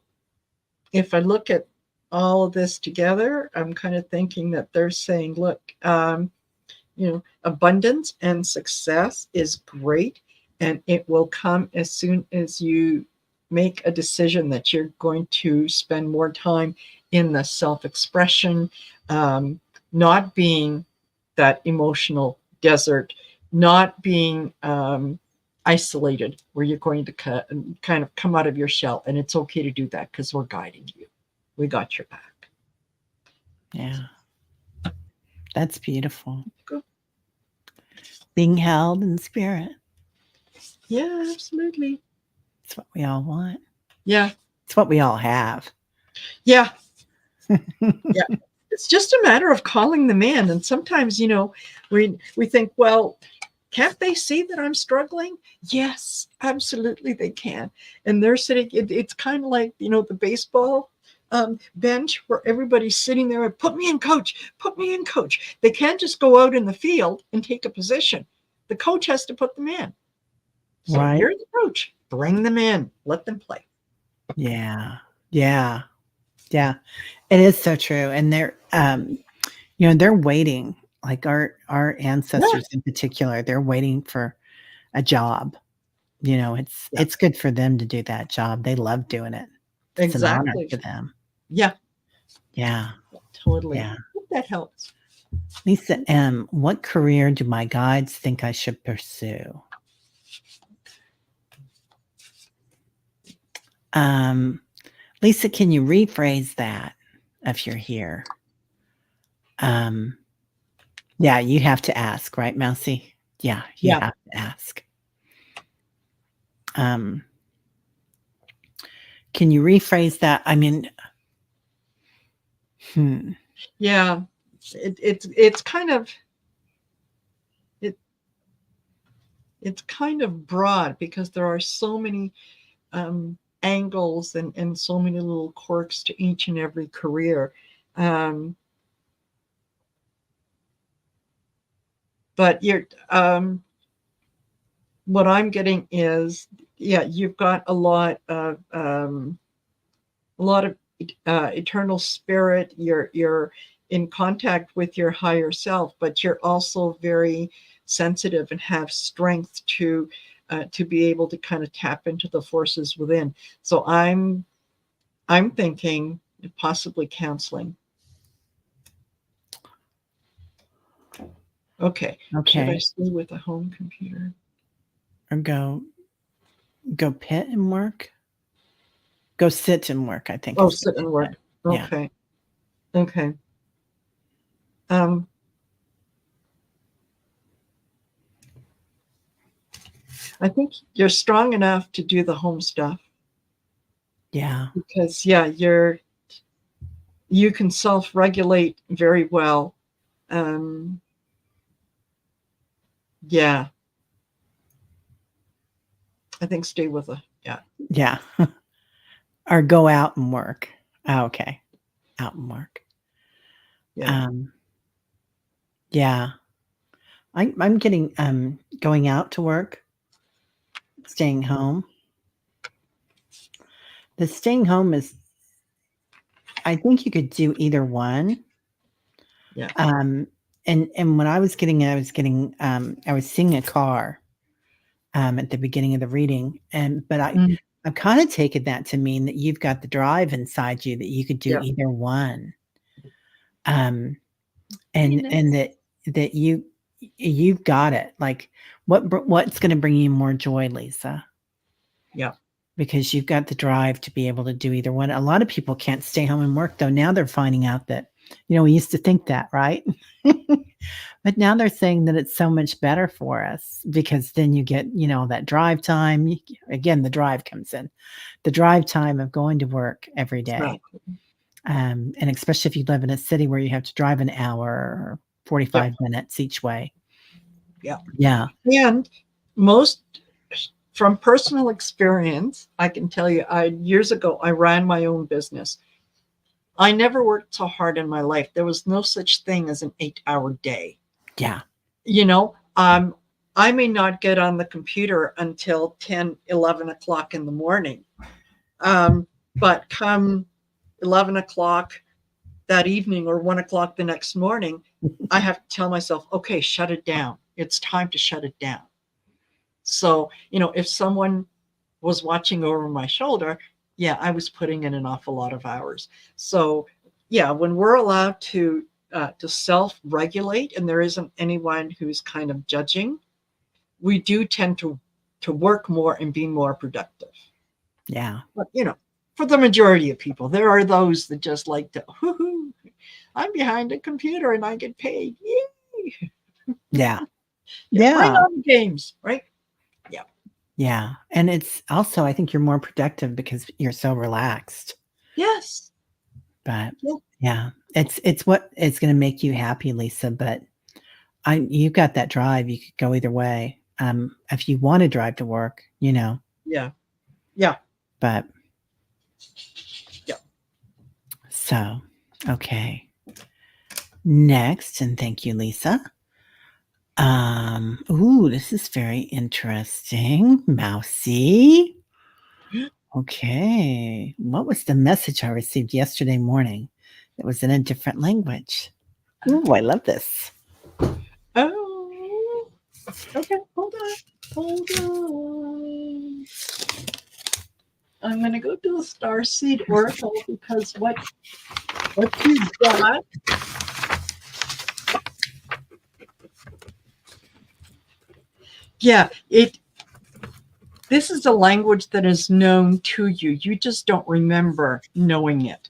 if I look at all of this together, I'm kind of thinking that they're saying, look, abundance and success is great, and it will come as soon as you make a decision that you're going to spend more time in the self expression, um, not being that emotional desert, not being isolated, where you're going to kind of come out of your shell. And it's okay to do that because we're guiding you. We got your back. Yeah, that's beautiful. Good. Being held in spirit. Yeah, absolutely. It's what we all want. Yeah. It's what we all have. Yeah. Yeah. It's just a matter of calling them in. And sometimes, we think, well, can't they see that I'm struggling? Yes, absolutely they can. And they're sitting, it's kind of like, the baseball bench where everybody's sitting there and put me in, coach, put me in, coach. They can't just go out in the field and take a position. The coach has to put them in. So Right? you're the coach. Bring them in. Let them play. Yeah. Yeah. Yeah. It is so true. And they're waiting. Like our Yeah, ancestors in particular, they're waiting for a job. yeah, It's good for them to do that job. They love doing it. It's an honor exactly. to them. Yeah, Yeah. totally. Yeah. Hope that helps. Lisa M., what career do my guides think I should pursue? Um, Lisa, can you rephrase that if you're here? Um, yeah, you have to ask, right, Mousy? Yeah, you Yeah, have to ask. Um, can you rephrase that? I mean, hmm, yeah. It's kind of it it's kind of broad because there are so many. angles and so many little quirks to each and every career. Um, but you're what I'm getting is, yeah, you've got a lot of eternal spirit. You're in contact with your higher self, but you're also very sensitive and have strength to be able to kind of tap into the forces within. So I'm thinking possibly counseling. Okay, should I Okay. stay with a home computer? Or go pit and work. Go sit and work, I think Oh, is what sit she and work. said. Yeah. Okay, okay. Um, I think you're strong enough to do the home stuff Yeah. because yeah, you can self-regulate very well. Um, yeah, I think stay with a yeah, Yeah. Or go out and work. Oh, okay. Out and work. yeah. Um, yeah. I'm getting going out to work, staying home. The staying home is, I think you could do either one. Yeah. Um, and when I was seeing a car at the beginning of the reading, and but Mm, I've kind of taken that to mean that you've got the drive inside you that you could do yeah. either one. Um, Very and nice. that you've got it. Like what's going to bring you more joy, Lisa? Yeah. Because you've got the drive to be able to do either one. A lot of people can't stay home and work though. Now they're finding out that, we used to think that, right? But now they're saying that it's so much better for us because then you get, that drive time. Again, the drive comes in, the drive time of going to work every day. Exactly. And especially if you live in a city where you have to drive an hour or Yeah. 45 minutes each way. Yeah. Yeah. And most from personal experience, I can tell you, I years ago I ran my own business. I never worked so hard in my life. There was no such thing as an 8-hour day. Yeah. You know, I may not get on the computer until 10, 11 o'clock in the morning. Um, but come 11 o'clock that evening or 1 o'clock the next morning, I have to tell myself, okay, shut it down. It's time to shut it down. So, if someone was watching over my shoulder, yeah, I was putting in an awful lot of hours. So, yeah, when we're allowed to self-regulate and there isn't anyone who's kind of judging, we do tend to work more and be more productive. Yeah. But for the majority of people, there are those that just like to, hoo-hoo, I'm behind a computer and I get paid. Yay! Yeah. Yeah, bring Yeah. on the games, right? Yeah. Yeah. And it's also, I think you're more productive because you're so relaxed. Yes. But Yeah. yeah, it's what it's going to make you happy, Lisa. But you've got that drive. You could go either way. If you want to drive to work, Yeah. Yeah. but Yeah. so, okay. Next, and thank you, Lisa. Ooh, this is very interesting. Mousy. Okay. What was the message I received yesterday morning? It was in a different language. Ooh, I love this. Oh. Okay. Hold on. Hold on. I'm gonna go to the star seed oracle because what you got. Yeah, this is a language that is known to you. You just don't remember knowing it.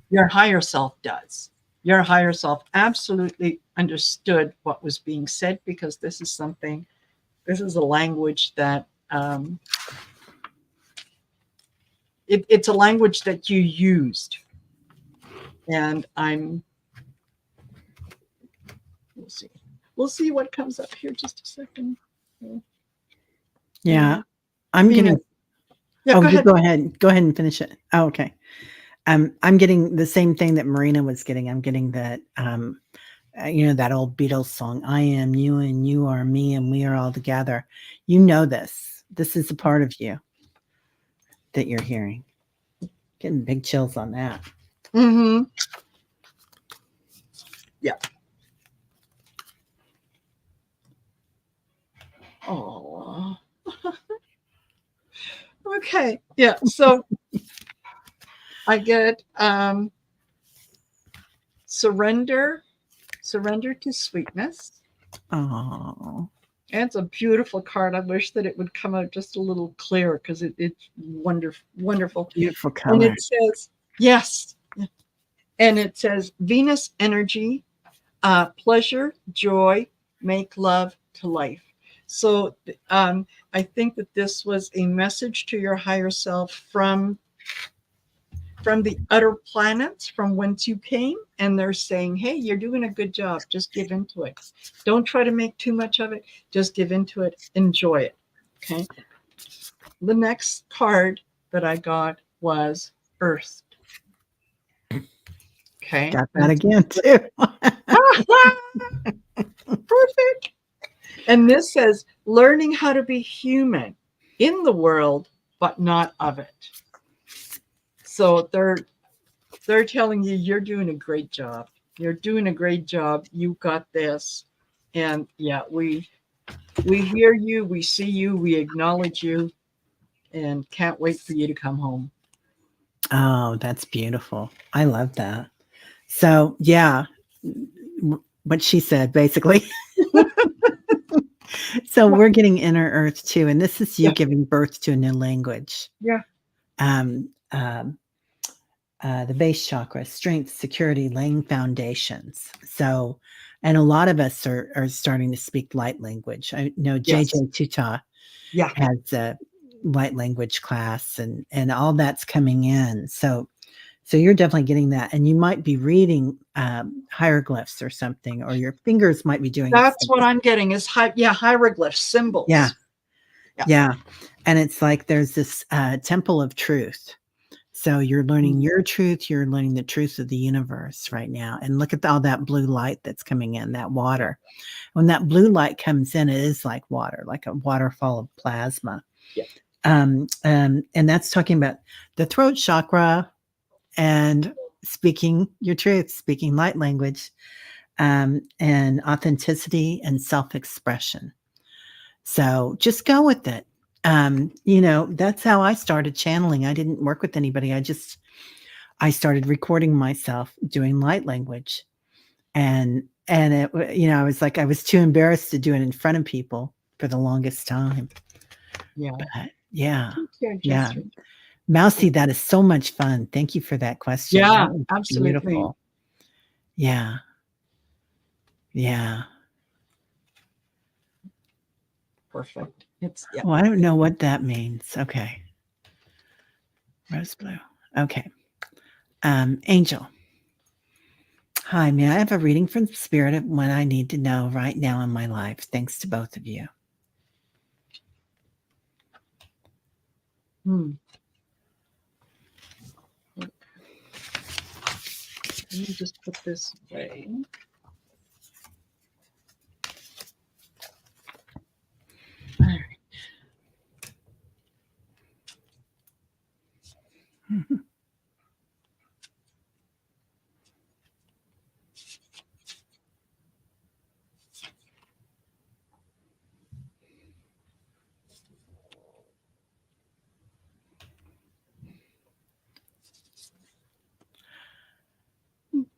Your higher self does. Your higher self absolutely understood what was being said because this is a language that it's a language that you used. And we'll see. We'll see what comes up here just a second. Yeah, I I'm mean, getting Yeah, Oh, go you ahead. go ahead. Go ahead and finish it. Oh, okay. I'm getting the same thing that Marina was getting. I'm getting that, that old Beatles song, I am you and you are me and we are all together. You know this. This is a part of you that you're hearing. Getting big chills on that. Mm-hmm. Yeah. Oh. Okay. Yeah. So I get surrender, surrender to sweetness. Oh, And it's a beautiful card. I wish that it would come out just a little clearer because it's wonderful, wonderful. beautiful And color. it says, yes. And it says Venus energy, pleasure, joy, make love to life. So I think that this was a message to your higher self from the other planets from whence you came, and they're saying, hey, you're doing a good job, just give into it, don't try to make too much of it, just give into it, enjoy it. Okay, the next card that I got was Earth. Okay. Got that again too. Perfect. And this says learning how to be human in the world but not of it. So they're telling you you're doing a great job. You're doing a great job. You got this. And yeah, we hear you, we see you, we acknowledge you, and can't wait for you to come home. Oh, that's beautiful. I love that. So, yeah, what she said basically. So we're getting inner earth too, and this is you Yeah, giving birth to a new language. yeah, Um, um, the base chakra, strength, security, laying foundations. So, and a lot of us are starting to speak light language. I know yes, JJ Tuta yeah. has a light language class, and all that's coming in. So you're definitely getting that, and you might be reading hieroglyphs or something, or your fingers might be doing That's what something. I'm getting is hieroglyphs, Yeah, symbols. Yeah. yeah, and it's like there's this temple of truth. So you're learning Mm, your truth, you're learning the truth of the universe right now. And look at all that blue light that's coming in, that water. When that blue light comes in, it is like water, like a waterfall of plasma. yeah. And that's talking about the throat chakra and speaking your truth, speaking light language, and authenticity and self-expression. So just go with it. That's how I started channeling. I didn't work with anybody. I started recording myself doing light language, and I was like, I was too embarrassed to do it in front of people for the longest time. Yeah. But yeah, Take care, yeah. Jester. Mousy, that is so much fun. Thank you for that question. That Yeah, was absolutely. beautiful. Yeah, yeah. Perfect. It's yeah. Oh, I don't know what that means. Okay. Rose blue. Okay. Angel. Hi, may I have a reading from Spirit of what I need to know right now in my life? Thanks to both of you. Hmm. Let me just put this away. All right.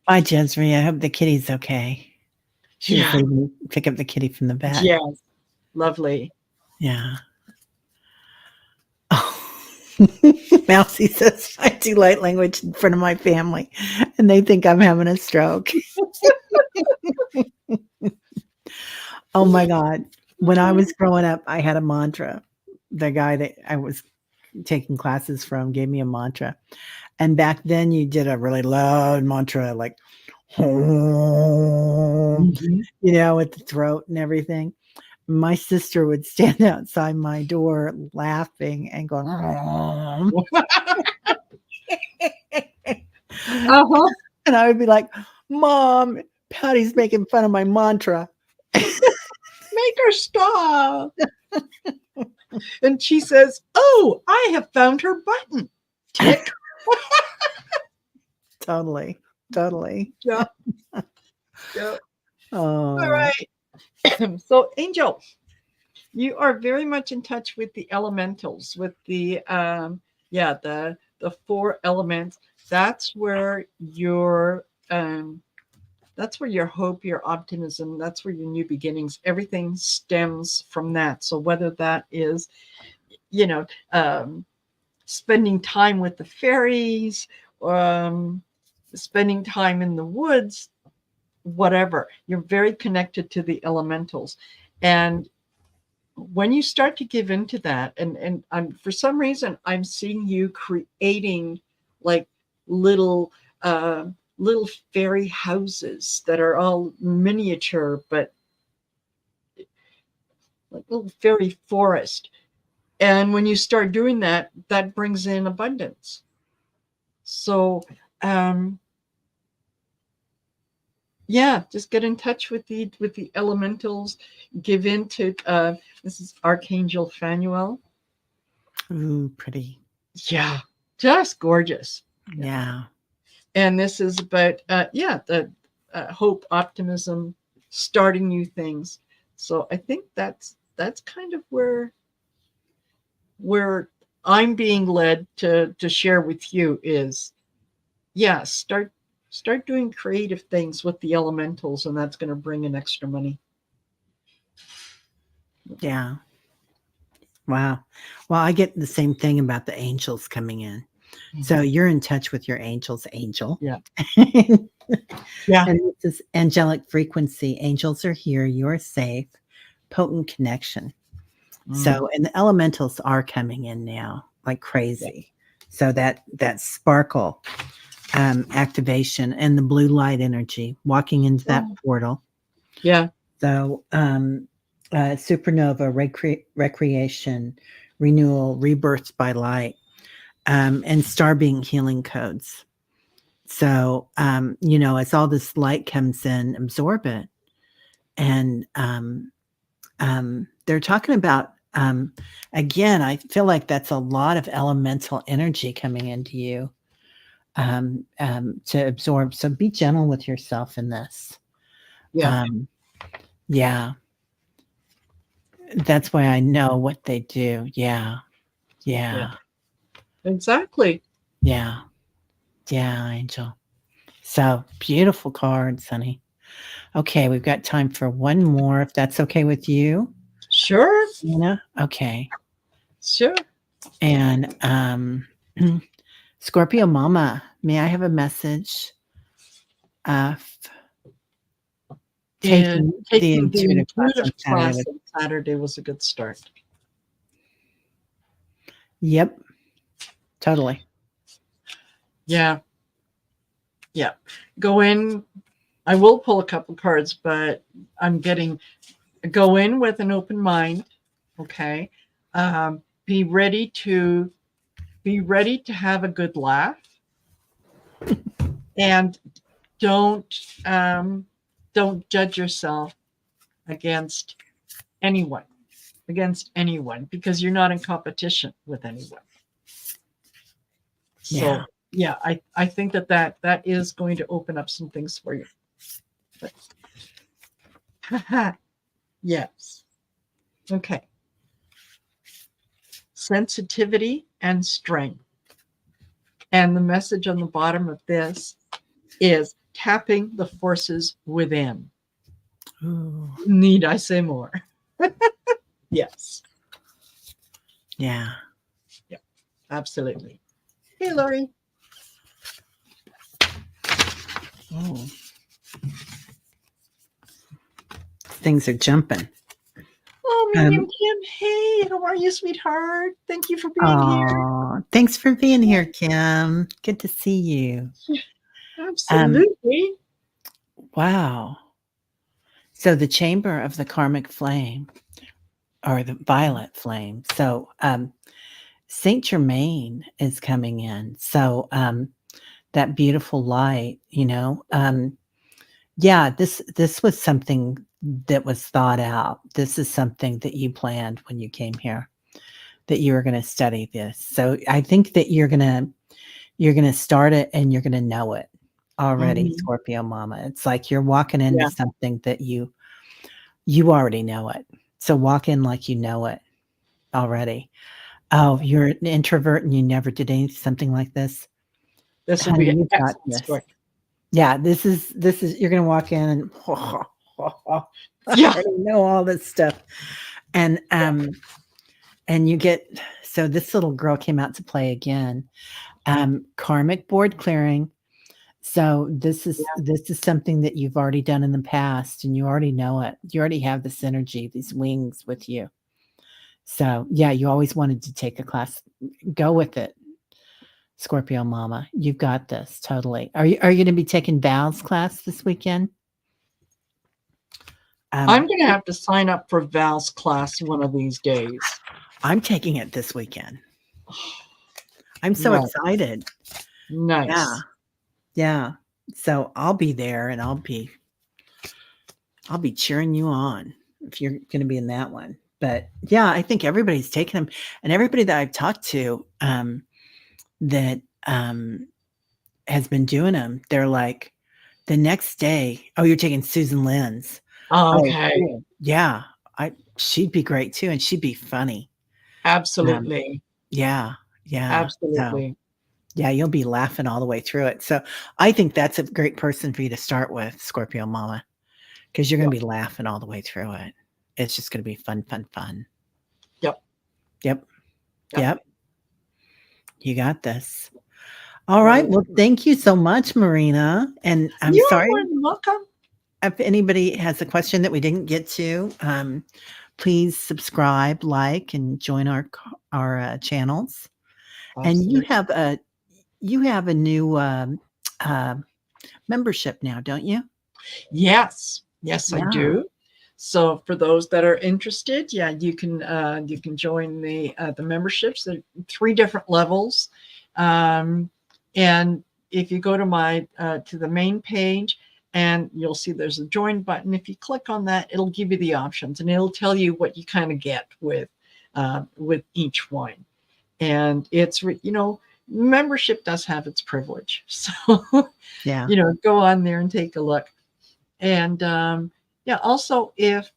Bye, Jesri. I hope the kitty's okay. She was Yeah. leaving to pick up the kitty from the vet. Yes. Lovely. Yeah. Oh. Mousy says I do light language in front of my family, and they think I'm having a stroke. Oh my God. When I was growing up, I had a mantra. The guy that I was taking classes from gave me a mantra. And back then you did a really loud mantra, like, with Mhm. the throat and everything. my sister would stand outside my door laughing and going, "Mom." Uh-huh. And I would be like, Mom, Patty's making fun of my mantra. Make her stop. And she says, "Oh, I have found her button." Tick. Totally. Totally. Yeah. Yeah. All Oh, right. So, Angel, you are very much in touch with the elementals, with the yeah, the four elements. That's where your that's where your hope, your optimism, that's where your new beginnings, everything stems from that. So whether that is, you know, spending time with the fairies, um, spending time in the woods, whatever, you're very connected to the elementals. And when you start to give into that, and I'm, for some reason I'm seeing you creating like little uh, little fairy houses that are all miniature, but like little fairy forest. And when you start doing that, that brings in abundance. So um, yeah, just get in touch with the elementals. Give into this is Archangel Phanuel. ooh, pretty. Yeah, just gorgeous. Yeah. Yeah. And this is about yeah, the hope, optimism, starting new things. So I think that's kind of where I'm being led to share with you is, yeah, start doing creative things with the elementals, and that's going to bring in extra money. Yeah. Wow. Well, I get the same thing about the angels coming in. So you're in touch with your angels, angel. Yeah. And Yeah. this is angelic frequency. Angels are here. You're safe. Potent connection. Mm. So, and the elementals are coming in now like Yeah. crazy. So that sparkle activation and the blue light energy walking into that Oh, portal. yeah. So, supernova, recreation, renewal, rebirth by light, and star being healing codes. So, as all this light comes in, absorb it. And they're talking about, again, I feel like that's a lot of elemental energy coming into you to absorb. So be gentle with yourself in this. Yeah. Um, yeah, that's why I know what they do. Yeah, Yeah. yeah, Exactly. yeah, yeah, Angel. So beautiful cards, honey. Okay, we've got time for one more, if that's okay with you, Sure. Nina. Okay, Sure. and Scorpio Mama, may I have a message? F And taking the taking the intuitive class on intuitive Saturday class with. on Saturday was a good start. Yep, totally. Yeah. Yeah. Go in. I will pull a couple cards, but I'm getting go in with an open mind. Okay. Be ready to have a good laugh, and don't um, don't judge yourself against anyone because you're not in competition with anyone. Yeah, So yeah, I think that is going to open up some things for you. But, yes. Okay. Sensitivity and strength. And the message on the bottom of this is tapping the forces within. ooh, Need I say more? Yes. yeah. Yeah, absolutely. Hey, Lori. Oh, things are jumping. Oh, Medium Um, Kim. Hey, how are you, sweetheart? Thank you for being here. oh, thanks for being here, Kim. Good to see you. Um, Absolutely. wow. So the chamber of the karmic flame or the violet flame. So Saint Germain is coming in. So that beautiful light, yeah, this was something that was thought out. This is something that you planned when you came here, that you were going to study this. So I think that you're gonna start it and you're gonna know it already, Hmm. Scorpio mama. It's like you're walking into Yeah. something that you already know it. So walk in like you know it already. Oh, you're an introvert and you never did something like this? This will Honey, be you've got excellent this. story. Yeah, this is you're gonna walk in and I Yeah. already know all this stuff. And Yeah. and you get so this little girl came out to play again. Karmic board clearing. So Yeah. this is something that you've already done in the past and you already know it. You already have this energy, these wings with you. So yeah, you always wanted to take a class. Go with it, Scorpio mama. You've got this totally. Are you gonna be taking Val's class this weekend? I'm Um, going to have to sign up for Val's class one of these days. I'm taking it this weekend. I'm so Nice. excited. Yeah. Nice. Yeah. So I'll be there and I'll be cheering you on if you're going to be in that one. But yeah, I think everybody's taking them, and everybody that I've talked to that has been doing them, they're like the next day. Oh, you're taking Susan Lynn's. Oh, Okay. cool. Yeah, I she'd be great too, and she'd be funny. Um, Absolutely. yeah, yeah. So Absolutely. yeah, you'll be laughing all the way through it. So I think that's a great person for you to start with, Scorpio Mama, because you're going Yep. to be laughing all the way through it. It's just going to be fun, fun, fun. Yep. Yep. Yep. Yep. You got this. All Well, right. Well, thank you so much, Marina. And I'm you're sorry more than welcome. if anybody has a question that we didn't get to. Please subscribe, like, and join our channels. And Absolutely. you have a new uh, membership now, don't you? Yes. Yes, I Yeah. do. So for those that are interested, yeah, you can join the memberships. There are three different levels, and if you go to my to the main page, and you'll see there's a join button. If you click on that, it'll give you the options, and it'll tell you what you kind of get with each one. And it's membership does have its privilege, so Yeah. go on there and take a look. And yeah, also if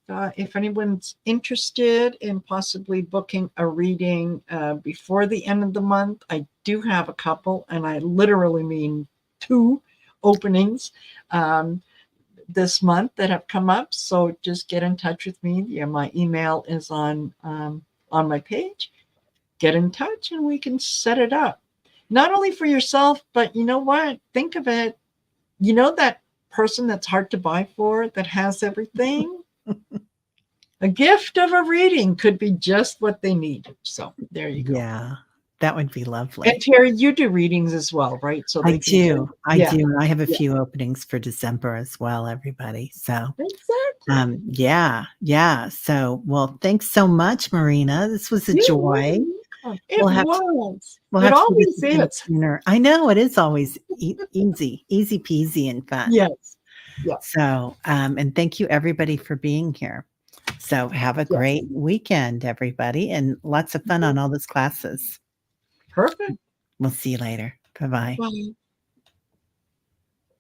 anyone's interested in possibly booking a reading before the end of the month, I do have a couple, and I literally mean two openings um, this month that have come up. So just get in touch with me. Yeah, my email is on my page. Get in touch, and we can set it up. Not only for yourself, but you know what? Think of it, that person that's hard to buy for, that has everything? A gift of a reading could be just what they need. So there you go. Yeah. That would be And lovely. Terry, you do readings as well, right? So I they can do. send. I Yeah, do. And I have a yeah, few openings for December as well, everybody. So, exactly. yeah, yeah. So, well, thanks so much, Marina. This was a You joy. were. It We'll have to was. we'll It have to do this always again is. sooner. I know it is always easy peasy and fun. Yes. Yeah. So, and thank you everybody for being here. So, have a Yeah. great weekend, everybody, and lots of fun on all those classes. Perfect. We'll see you later. Bye bye. Bye.